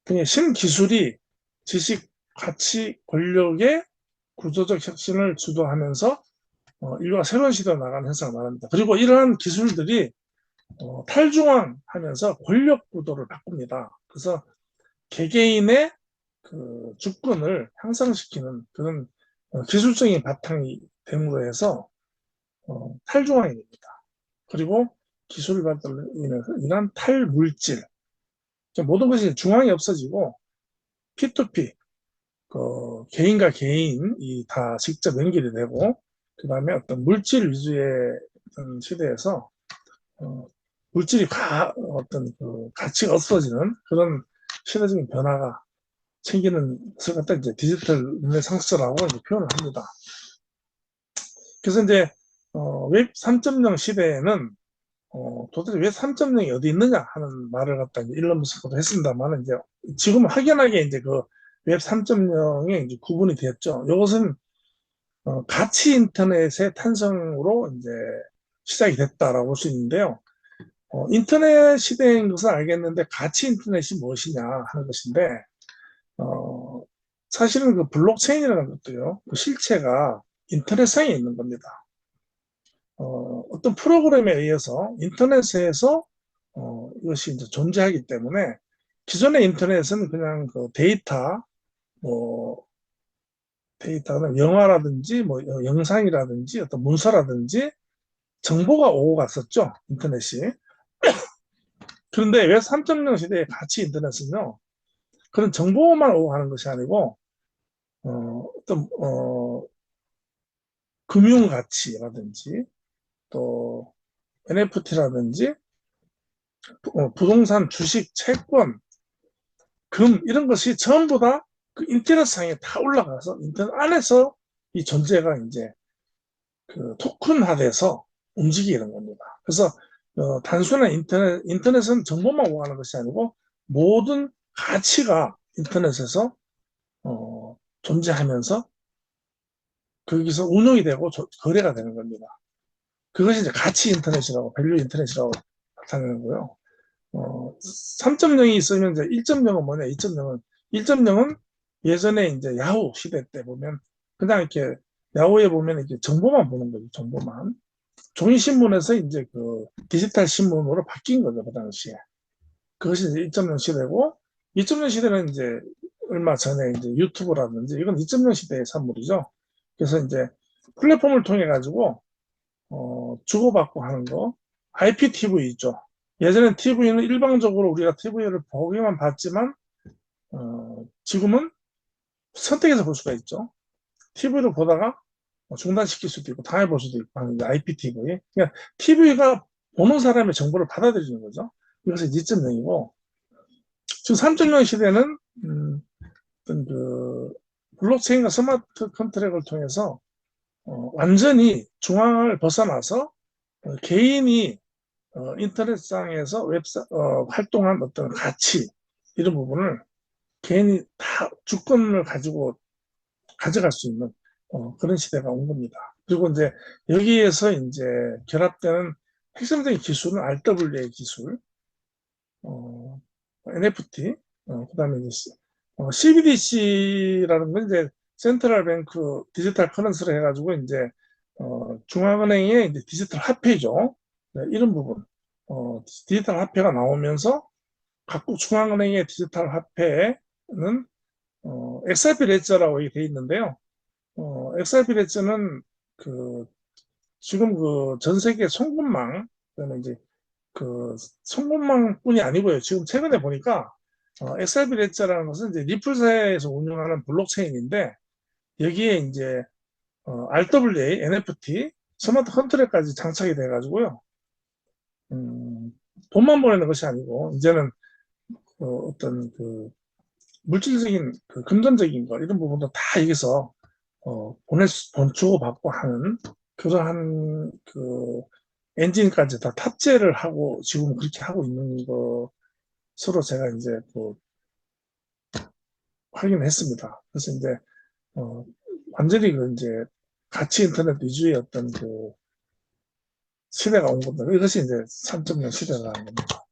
A: 등의 신기술이 지식, 가치, 권력의 구조적 혁신을 주도하면서 인류가 새로운 시대로 나가는 현상을 말합니다. 그리고 이러한 기술들이 탈중앙하면서 권력 구도를 바꿉니다. 그래서 개개인의 그 주권을 향상시키는 그런 기술적인 바탕이 됨으로 해서 탈중앙이 됩니다. 그리고 기술 발달로 인해서 이러한 탈물질, 모든 것이 중앙이 없어지고 P2P, 개인과 개인이 다 직접 연결이 되고 그 다음에 어떤 물질 위주의 어떤 시대에서 물질이 어떤 그 가치가 없어지는 그런 시대적인 변화가 생기는 것을 갖다 이제 디지털 르네상스라고 이제 표현을 합니다. 그래서 이제 웹 3.0 시대에는 도대체 웹 3.0이 어디 있느냐 하는 말을 갖다 이제 일론 머스크도 했습니다만 이제 지금 확연하게 이제 그 웹 3.0에 이제 구분이 되었죠. 이것은 가치 인터넷의 탄생으로 이제 시작이 됐다라고 볼 수 있는데요. 인터넷 시대인 것은 알겠는데 가치 인터넷이 무엇이냐 하는 것인데 사실은 그 블록체인이라는 것도요, 그 실체가 인터넷상에 있는 겁니다. 어떤 프로그램에 의해서 인터넷에서 이것이 이제 존재하기 때문에 기존의 인터넷은 그냥 그 뭐, 데이터는 영화라든지 뭐 영상이라든지 어떤 문서라든지 정보가 오고 갔었죠, 인터넷이. 그런데 웹 3.0 시대의 가치 인터넷은요, 그런 정보만 오고 가는 것이 아니고, 어떤, 금융 가치라든지, 또, NFT라든지, 부동산, 주식, 채권, 이런 것이 전부 다 그 인터넷상에 다 올라가서 인터넷 안에서 이 존재가 이제 그 토큰화돼서 움직이는 겁니다. 그래서 단순한 인터넷은 정보만 오가는 것이 아니고 모든 가치가 인터넷에서 존재하면서 거기서 운영이 되고 거래가 되는 겁니다. 그것이 이제 가치 인터넷이라고, 밸류 인터넷이라고 나타내는 거요. 3.0이 있으면 이제 1.0은 뭐냐, 2.0은 1.0은 예전에 이제 야후 시대 때 보면 그냥 이렇게 야후에 보면 이렇게 정보만 보는 거죠, 정보만. 종이신문에서 이제 그 디지털 신문으로 바뀐 거죠, 그 당시에. 그것이 이제 1.0 시대고, 2.0 시대는 이제 얼마 전에 이제 유튜브라든지, 이건 2.0 시대의 산물이죠. 그래서 이제 플랫폼을 통해 가지고, 주고받고 하는 거, IPTV 있죠. 예전엔 TV는 일방적으로 우리가 TV를 보기만 봤지만, 지금은 선택해서 볼 수가 있죠. TV를 보다가 중단시킬 수도 있고, 다음에 볼 수도 있고 하는 IPTV. 그러니까 TV가 보는 사람의 정보를 받아들이는 거죠. 이것이 2.0이고, 지금 3.0 시대는, 어떤 그, 블록체인과 스마트 컨트랙을 통해서, 완전히 중앙을 벗어나서, 개인이, 인터넷상에서 활동한 어떤 가치, 이런 부분을 개인이 다 주권을 가지고 가져갈 수 있는 그런 시대가 온 겁니다. 그리고 이제 여기에서 이제 결합되는 핵심적인 기술은 RWA 기술, NFT, 그다음에 이제 CBDC라는 건 이제 센트럴 뱅크 디지털 커런스를 해가지고 이제 중앙은행의 이제 디지털 화폐죠. 네, 이런 부분, 디지털 화폐가 나오면서 각국 중앙은행의 디지털 화폐는 XRP 레저라고 되어 있는데요. XRP 레저는 그 지금 그 전 세계 송금망, 그다음에 이제 그 송금망뿐이 아니고요. 지금 최근에 보니까 XRP 레저라는 것은 이제 리플사에서 운영하는 블록체인인데 여기에 이제 RWA, NFT, 스마트 컨트랙까지 장착이 돼가지고요. 돈만 보내는 것이 아니고 이제는 어떤 그 물질적인 그 금전적인 것 이런 부분도 다 여기서 돈 주고 받고 하는 그러한 그 엔진까지 다 탑재를 하고 지금 그렇게 하고 있는 것으로 제가 이제 그 확인했습니다. 그래서 이제 어, 완전히 그 이제 가치 인터넷 위주의 어떤 그 시대가 온 겁니다. 이것이 이제 3.0 시대라는 겁니다.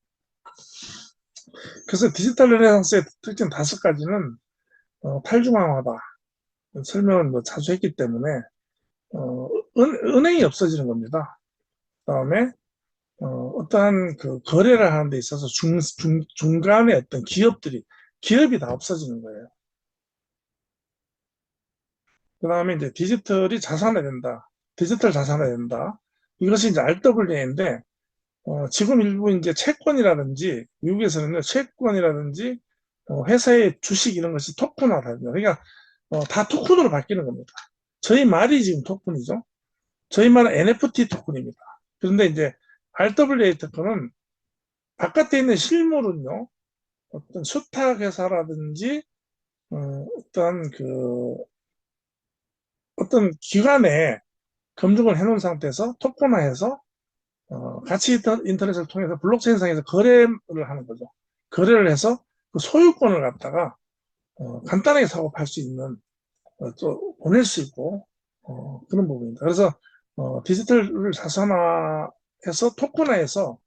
A: 그래서 디지털 르네상스의 특징 5가지는 탈중앙화다. 설명을 뭐 자주 했기 때문에 은행이 없어지는 겁니다. 그다음에 어떠한 그 거래를 하는 데 있어서 중간에 어떤 기업이 다 없어지는 거예요. 그 다음에 이제 디지털이 자산화된다. 디지털 자산화된다. 이것이 이제 RWA인데, 지금 일부 이제 채권이라든지, 미국에서는 채권이라든지, 회사의 주식 이런 것이 토큰화됩니다. 그러니까, 다 토큰으로 바뀌는 겁니다. 저희 말이 지금 토큰이죠. 저희 말은 NFT 토큰입니다. 그런데 이제 RWA 토큰은 바깥에 있는 실물은요, 어떤 수탁회사라든지, 어떤 어떤 기관에 검증을 해놓은 상태에서 토큰화해서 가치 인터넷을 통해서 블록체인상에서 거래를 하는 거죠. 거래를 해서 그 소유권을 갖다가 간단하게 사고 팔 수 있는 또 보낼 수 있고 그런 부분입니다. 그래서 디지털을 자산화해서 토큰화해서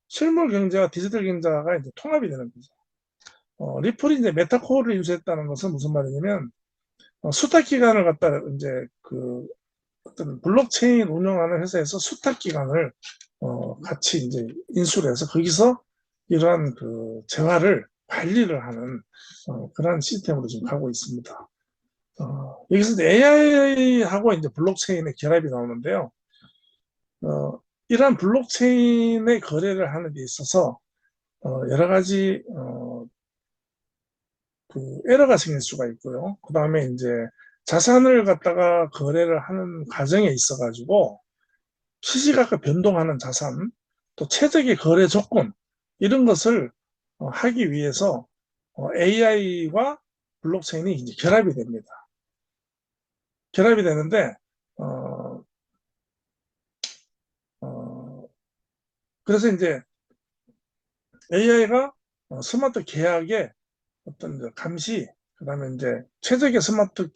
A: 실물 경제와 디지털 경제가 이제 통합이 되는 거죠. 리플이 이제 메타코어를 인수했다는 것은 무슨 말이냐면 수탁 기간을 갖다 이제 그 어떤 블록체인 운영하는 회사에서 수탁 기간을 같이 이제 인수를 해서 거기서 이러한 그 재화를 관리를 하는 그런 시스템으로 지금 가고 있습니다. 여기서 AI하고 이제 블록체인의 결합이 나오는데요. 이러한 블록체인의 거래를 하는 데 있어서 여러 가지 그 에러가 생길 수가 있고요. 그 다음에 이제 자산을 갖다가 거래를 하는 과정에 있어가지고 시시각각 변동하는 자산, 또 최적의 거래 조건 이런 것을 하기 위해서 AI와 블록체인이 이제 결합이 됩니다. 결합이 되는데 어, 어, 그래서 이제 AI가 스마트 계약의 어떤 감시, 그다음에 이제 최적의 스마트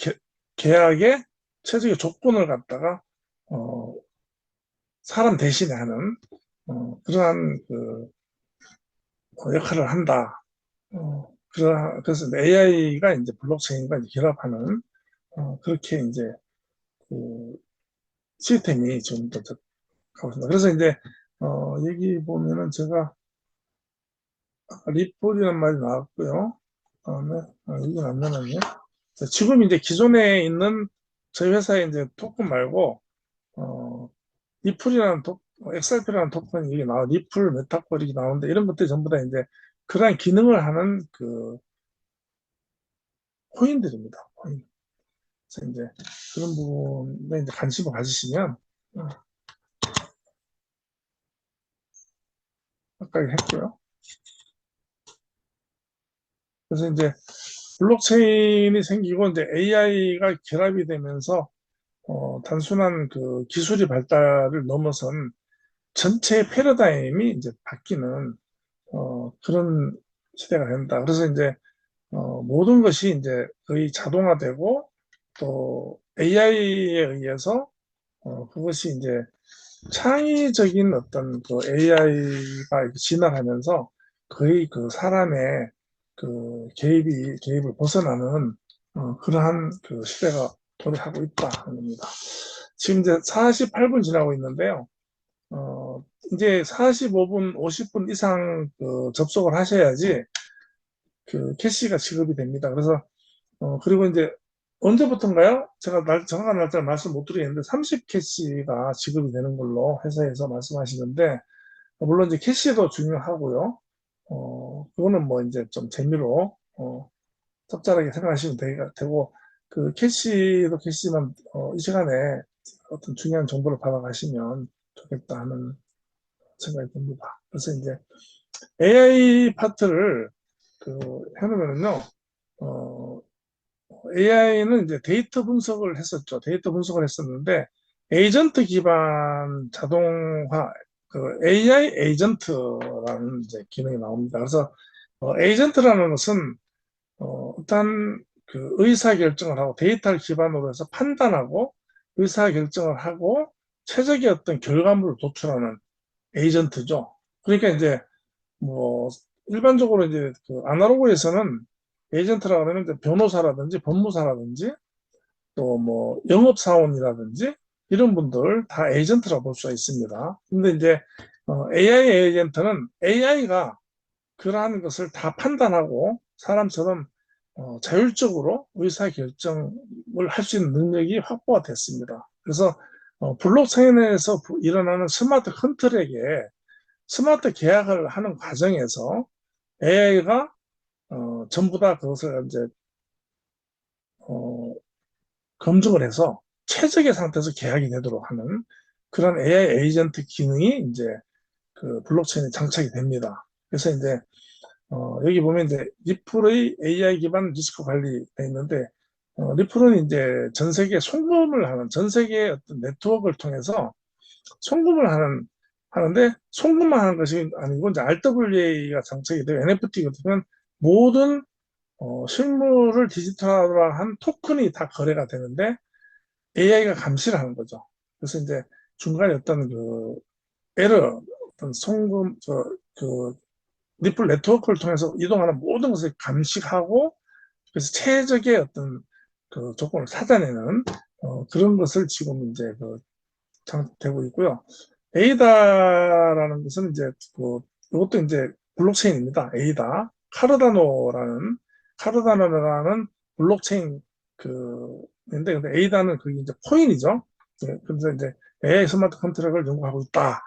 A: 계약의 최적의 조건을 갖다가 어, 사람 대신에 하는 그러한 그 역할을 한다. 그래서 AI가 이제 블록체인과 이제 결합하는 그렇게 이제 그 시스템이 지금 또 가고 있습니다. 그래서 이제 여기 보면은 제가 리플이라는 말이 나왔고요. 그다음에 이건 안 나왔네. 지금 이제 기존에 있는 저희 회사의 이제 토큰 말고 리플이라는 XRP라는 토큰이 이게 리플, 메타콜 이게 나오는데 이런 것들이 전부 다 이제 그러한 기능을 하는 그 코인들입니다. 코인. 그래서 이제 그런 부분에 이제 관심을 가지시면 아까 했고요. 그래서 이제 블록체인이 생기고 이제 AI가 결합이 되면서 단순한 그 기술이 발달을 넘어선 전체 패러다임이 이제 바뀌는 그런 시대가 된다. 그래서 이제 모든 것이 이제 거의 자동화되고 또 AI에 의해서 그것이 이제 창의적인 어떤 그 AI가 진화하면서 거의 그 사람의 그 개입을 벗어나는 그러한 그 시대가 도래하고 있다 하는 겁니다. 지금 이제 48분 지나고 있는데요. 이제 45분, 50분 이상 그 접속을 하셔야지 그 캐시가 지급이 됩니다. 그래서 그리고 이제 언제부터인가요? 제가 정확한 날짜를 말씀 못 드리겠는데 30캐시가 지급이 되는 걸로 회사에서 말씀하시는데 물론 이제 캐시도 중요하고요. 그거는 뭐 이제 좀 재미로 적절하게 생각하시면 되고 그 캐시도 캐시만 이 시간에 어떤 중요한 정보를 받아가시면 좋겠다 하는 생각이 듭니다. 그래서 이제 AI 파트를 그 해놓으면요, AI는 이제 데이터 분석을 했었죠. 데이터 분석을 했었는데 에이전트 기반 자동화 그 AI 에이전트라는 이제 기능이 나옵니다. 그래서 에이전트라는 것은 일단 그 의사 결정을 하고 데이터를 기반으로 해서 판단하고 의사 결정을 하고 최적의 어떤 결과물을 도출하는 에이전트죠. 그러니까 이제 뭐 일반적으로 이제 그 아날로그에서는 에이전트라고 하면 이제 변호사라든지 법무사라든지 또 뭐 영업사원이라든지 이런 분들 다 에이전트라고 볼 수가 있습니다. 근데 이제 AI 에이전트는 AI가 그러한 것을 다 판단하고 사람처럼 자율적으로 의사결정을 할 수 있는 능력이 확보가 됐습니다. 그래서 블록체인에서 일어나는 스마트 컨트랙에 스마트 계약을 하는 과정에서 AI가 전부 다 그것을 이제 검증을 해서 최적의 상태에서 계약이 되도록 하는 그런 AI 에이전트 기능이 이제 그 블록체인에 장착이 됩니다. 그래서 이제 여기 보면 이제 리플의 AI 기반 리스크 관리가 있는데 리플은 이제 전 세계 송금을 하는 전 세계 어떤 네트워크를 통해서 송금을 하는데 송금만 하는 것이 아니고 이제 RWA가 장착이 되고 NFT 같으면 모든 실물을 디지털화한 토큰이 다 거래가 되는데 AI가 감시를 하는 거죠. 그래서 이제 중간에 어떤 그 에러, 어떤 송금, 그 리플 네트워크를 통해서 이동하는 모든 것을 감식하고 그래서 최적의 어떤 그 조건을 찾아내는 그런 것을 지금 이제 그 장되고 있고요. 에이다라는 것은 이제 그 이것도 이제 블록체인입니다. 에이다. 카르다노라는 블록체인 근데 에이다는 그게 이제 코인이죠. 그래서 이제 AI 스마트 컨트랙을 연구하고 있다.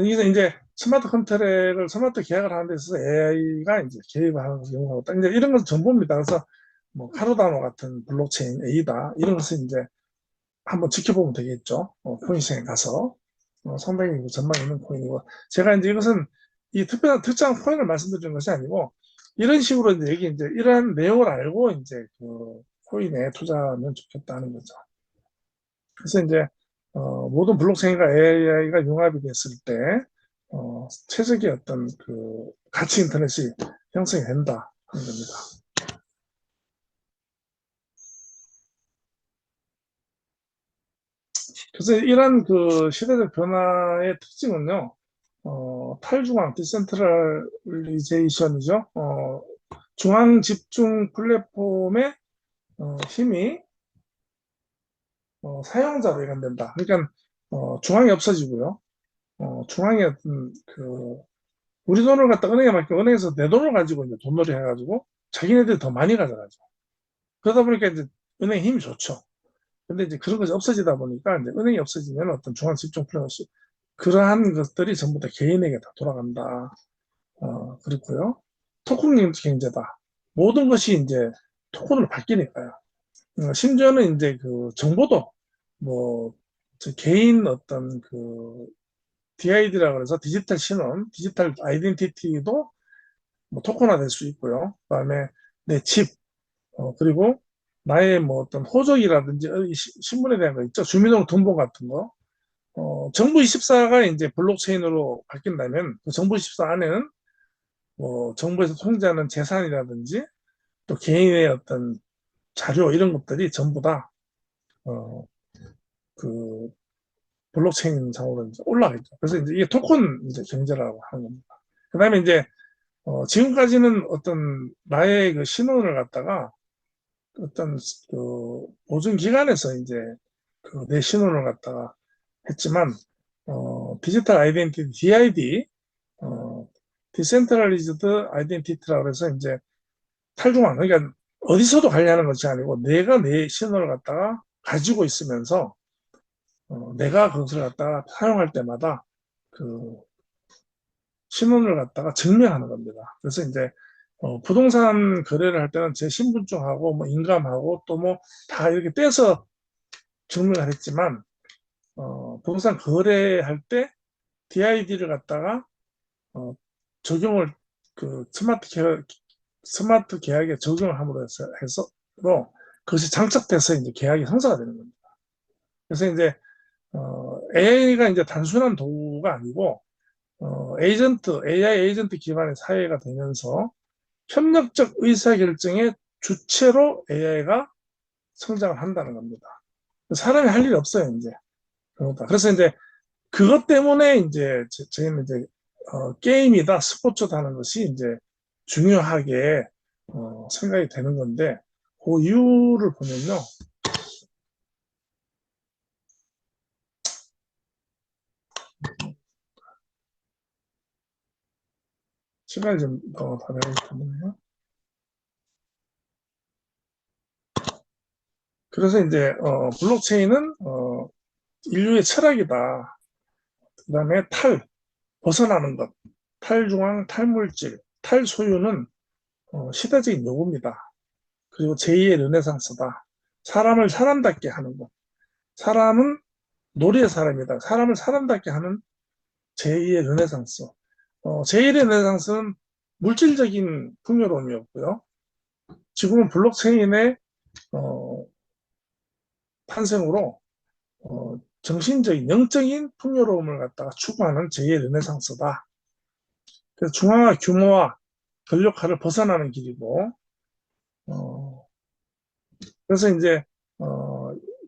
A: 이게 이제 스마트 계약을 하는 데 있어서 AI가 이제 개입을 하는 것을 연구하고 있다. 이제 이런 것은 정보입니다. 그래서 뭐 카르다노 같은 블록체인, 에이다 이런 것을 이제 한번 지켜보면 되겠죠. 코인 시장에 가서 상당히 전망 있는 코인이고 제가 이제 이것은 이 특정한 코인을 말씀드리는 것이 아니고 이런 식으로 이제 여기 이제 이러한 내용을 알고 이제 그 코인에 투자하면 좋겠다는 거죠. 그래서 이제 모든 블록체인과 AI가 융합이 됐을 때 최적의 어떤 그 가치 인터넷이 형성이 된다 하는 겁니다. 그래서 이런 그 시대적 변화의 특징은요, 탈중앙, 디센트럴리제이션이죠. 중앙 집중 플랫폼의 힘이 사용자로 일관된다. 그러니까 중앙이 없어지고요. 중앙에 어떤 우리 돈을 갖다 은행에 맡기고 은행에서 내 돈을 가지고 이제 돈놀이 해가지고 자기네들이 더 많이 가져가죠. 그러다 보니까 이제 은행 힘이 좋죠. 근데 이제 그런 것이 없어지다 보니까 이제 은행이 없어지면 어떤 중앙 집중 플랫폼 그러한 것들이 전부 다 개인에게 다 돌아간다. 그렇고요. 토큰링 경제다. 모든 것이 이제 토큰으로 바뀌니까요. 심지어는 이제 그 정보도 뭐 개인 어떤 그 DID라고 해서 디지털 신원, 디지털 아이덴티티도 뭐 토큰화 될 수 있고요. 그다음에 내 집, 그리고 나의 뭐 어떤 호적이라든지 신분에 대한 거 있죠. 주민등록등본 같은 거. 정부24가 이제 블록체인으로 바뀐다면 그 정부24 안에는 뭐 정부에서 통제하는 재산이라든지 또 개인의 어떤 자료 이런 것들이 전부 다 어, 그 블록체인 상으로 이제 올라가 있죠. 그래서 이제 이게 토큰 이제 경제라고 하는 겁니다. 그다음에 이제 지금까지는 어떤 나의 그 신원을 갖다가 어떤 그 보증기관에서 이제 그 내 신원을 갖다가 했지만 디지털 아이덴티티 DID 디센트럴리즈드 아이덴티티라고 해서 이제 탈중앙 그러니까 어디서도 관리하는 것이 아니고 내가 내 신원을 갖다가 가지고 있으면서 내가 그것을 갖다가 사용할 때마다 그 신원을 갖다가 증명하는 겁니다. 그래서 이제 부동산 거래를 할 때는 제 신분증하고 뭐 인감하고 또 뭐 다 이렇게 떼서 증명을 했지만 부동산 거래할 때 DID를 갖다가 어, 적용을 그 스마트 계약에 적용을 함으로 해서로 그것이 장착돼서 이제 계약이 성사가 되는 겁니다. 그래서 이제 AI가 이제 단순한 도구가 아니고 AI 에이전트 기반의 사회가 되면서 협력적 의사결정의 주체로 AI가 성장을 한다는 겁니다. 사람이 할 일이 없어요, 이제. 그래서 이제 그것 때문에 이제 저희는 이제 게임이다, 스포츠다 하는 것이 이제 중요하게 생각이 되는 건데 그 이유를 보면요. 시간이 좀더 되기 때문에요. 그래서 이제 블록체인은 인류의 철학이다. 그다음에 벗어나는 것, 탈중앙, 탈물질, 탈소유는 시대적인 요구입니다. 그리고 제2의 르네상스다. 사람을 사람답게 하는 것. 사람은 놀이의 사람이다. 사람을 사람답게 하는 제2의 르네상스. 제1의 르네상스는 물질적인 풍요로움이었고요. 지금은 블록체인의 어, 탄생으로 정신적인, 영적인 풍요로움을 갖다가 추구하는 제2의 르네상스다. 그래서 중앙화 규모와 권력화를 벗어나는 길이고, 어, 그래서 이제,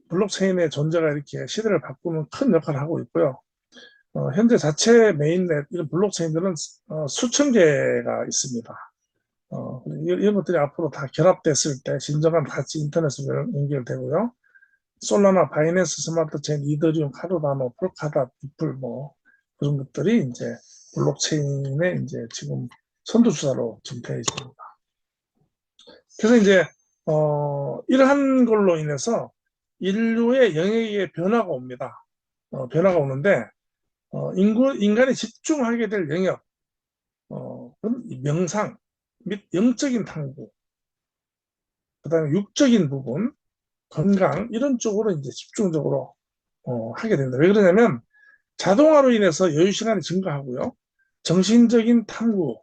A: 블록체인의 존재가 이렇게 시대를 바꾸는 큰 역할을 하고 있고요. 현재 자체 메인넷, 이런 블록체인들은 수천 개가 있습니다. 이런 것들이 앞으로 다 결합됐을 때 진정한 가치 인터넷으로 연결되고요. 솔라나, 바이낸스 스마트 체인, 이더리움, 카르다노, 폴카다, 비플 뭐 그런 것들이 이제 블록체인의 이제 지금 선두주자로 지금 되어 있습니다. 그래서 이제 이러한 걸로 인해서 인류의 영역에 변화가 옵니다. 변화가 오는데 인간이 집중하게 될 영역, 그건 명상 및 영적인 탐구, 그다음에 육적인 부분, 건강 이런 쪽으로 이제 집중적으로 하게 됩니다. 왜 그러냐면 자동화로 인해서 여유 시간이 증가하고요. 정신적인 탐구,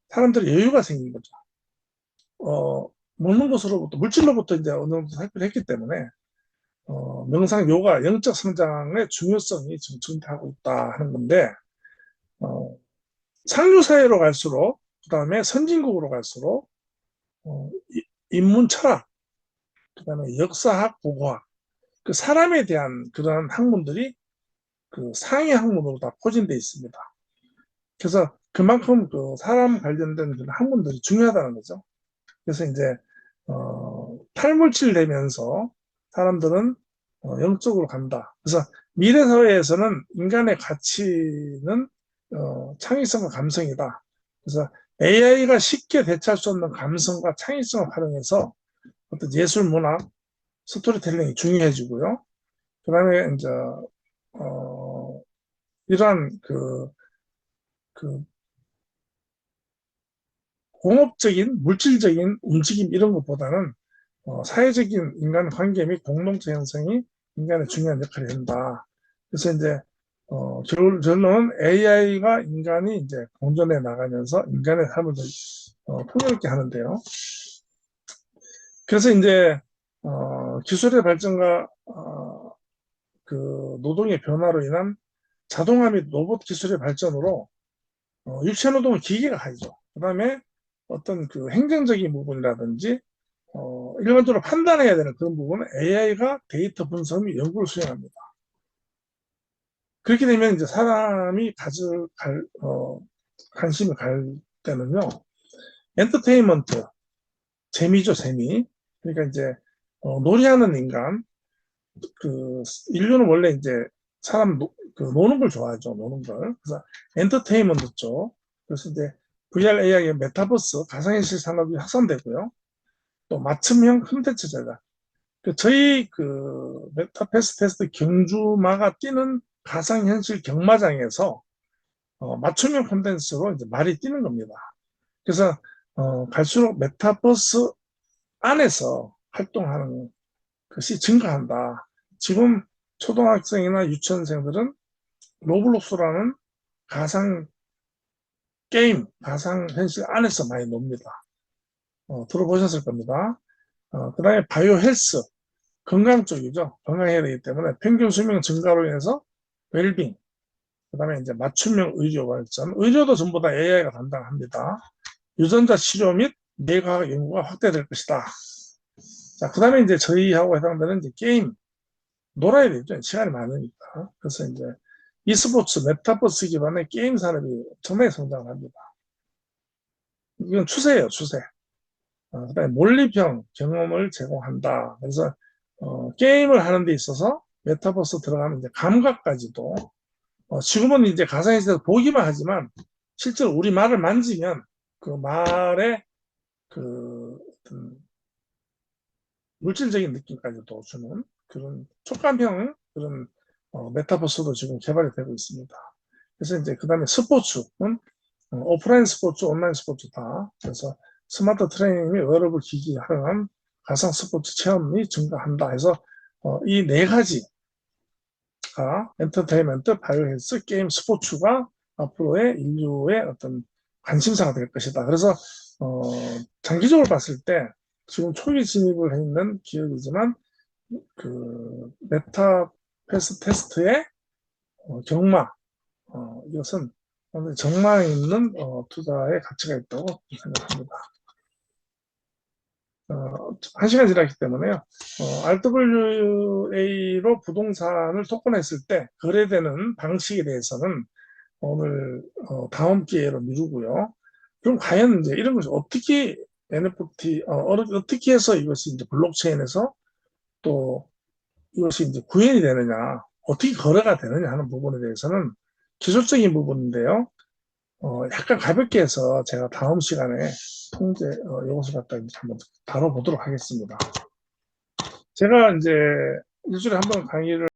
A: 사람들이 여유가 생긴 거죠. 먹는 것으로부터 물질로부터 이제 어느 정도 살피를 했기 때문에 명상, 요가, 영적 성장의 중요성이 지금 증대하고 있다 하는 건데 어, 상류 사회로 갈수록 그다음에 선진국으로 갈수록 인문 철학, 그다음에 역사학, 국어학 그 사람에 대한 그런 학문들이 그 상위 학문으로 다 포진되어 있습니다. 그래서 그만큼 그 사람 관련된 그런 학문들이 중요하다는 거죠. 그래서 이제 탈물질 되면서 사람들은 영적으로 간다. 그래서 미래 사회에서는 인간의 가치는 창의성과 감성이다. 그래서 AI가 쉽게 대체할 수 없는 감성과 창의성을 활용해서 어떤 예술, 문학, 스토리텔링이 중요해지고요. 그다음에 이제 이러한 그 공업적인 물질적인 움직임 이런 것보다는 사회적인 인간 관계 및 공동체 형성이 인간의 중요한 역할을 한다. 그래서 이제 결론은 AI가 인간이 이제 공존해 나가면서 인간의 삶을 풍요롭게 하는데요. 그래서 이제 기술의 발전과 그 노동의 변화로 인한 자동화 및 로봇 기술의 발전으로 육체 노동은 기계가 하죠. 그다음에 어떤 그 행정적인 부분이라든지 일반적으로 판단해야 되는 그런 부분은 AI가 데이터 분석 및 연구를 수행합니다. 그렇게 되면 이제 사람이 관심을 갈 때는요, 엔터테인먼트, 재미죠, 재미. 그러니까 이제, 놀이하는 인간, 그, 인류는 원래 이제 노는 걸 좋아하죠, 노는 걸. 그래서 엔터테인먼트 쪽. 그래서 이제 VR, AI의 메타버스, 가상현실 산업이 확산되고요. 또 맞춤형 콘텐츠 제작. 저희 메타패스 테스트 경주마가 뛰는 가상현실 경마장에서 맞춤형 콘텐츠로 이제 말이 뛰는 겁니다. 그래서 갈수록 메타버스 안에서 활동하는 것이 증가한다. 지금 초등학생이나 유치원생들은 로블록스라는 가상 게임, 가상현실 안에서 많이 놉니다. 들어보셨을 겁니다. 그 다음에 바이오 헬스, 건강 쪽이죠. 건강해야 되기 때문에 평균 수명 증가로 인해서 웰빙, 그 다음에 이제 맞춤형 의료 발전, 의료도 전부 다 AI가 담당합니다. 유전자 치료 및 뇌과학 연구가 확대될 것이다. 자, 그 다음에 이제 저희하고 해당되는 이제 게임, 놀아야 되죠. 시간이 많으니까. 그래서 이제 e스포츠, 메타버스 기반의 게임 산업이 엄청나게 성장합니다. 이건 추세예요, 추세. 그다음에 몰입형 경험을 제공한다. 그래서 게임을 하는 데 있어서 메타버스 들어가면 이제 감각까지도 지금은 이제 가상현실에서 보기만 하지만 실제로 우리 말을 만지면 그 말의 어떤 물질적인 느낌까지도 주는 그런 촉감형 그런 메타버스도 지금 개발이 되고 있습니다. 그래서 이제 그 다음에 스포츠는 오프라인 스포츠, 온라인 스포츠 다. 그래서 스마트 트레이닝 및 웨어러블 기기 활용한 가상 스포츠 체험이 증가한다 해서 이 네 가지가 엔터테인먼트, 바이오헬스, 게임, 스포츠가 앞으로의 인류의 어떤 관심사가 될 것이다. 그래서 장기적으로 봤을 때 지금 초기 진입을 해 있는 기업이지만 그 메타패스 테스트의 경마 이것은 정말 있는 투자의 가치가 있다고 생각합니다. 한 시간 지났기 때문에요. RWA로 부동산을 토큰했을 때 거래되는 방식에 대해서는 오늘 다음 기회로 미루고요. 그럼 과연 이제 이런 것이 어떻게 NFT 어떻게 해서 이것이 이제 블록체인에서 또 이것이 이제 구현이 되느냐, 어떻게 거래가 되느냐 하는 부분에 대해서는 기술적인 부분인데요. 약간 가볍게 해서 제가 다음 시간에 통제 이것을 갖다 이제 한번 다뤄보도록 하겠습니다. 제가 이제 일주일에 한 번 강의를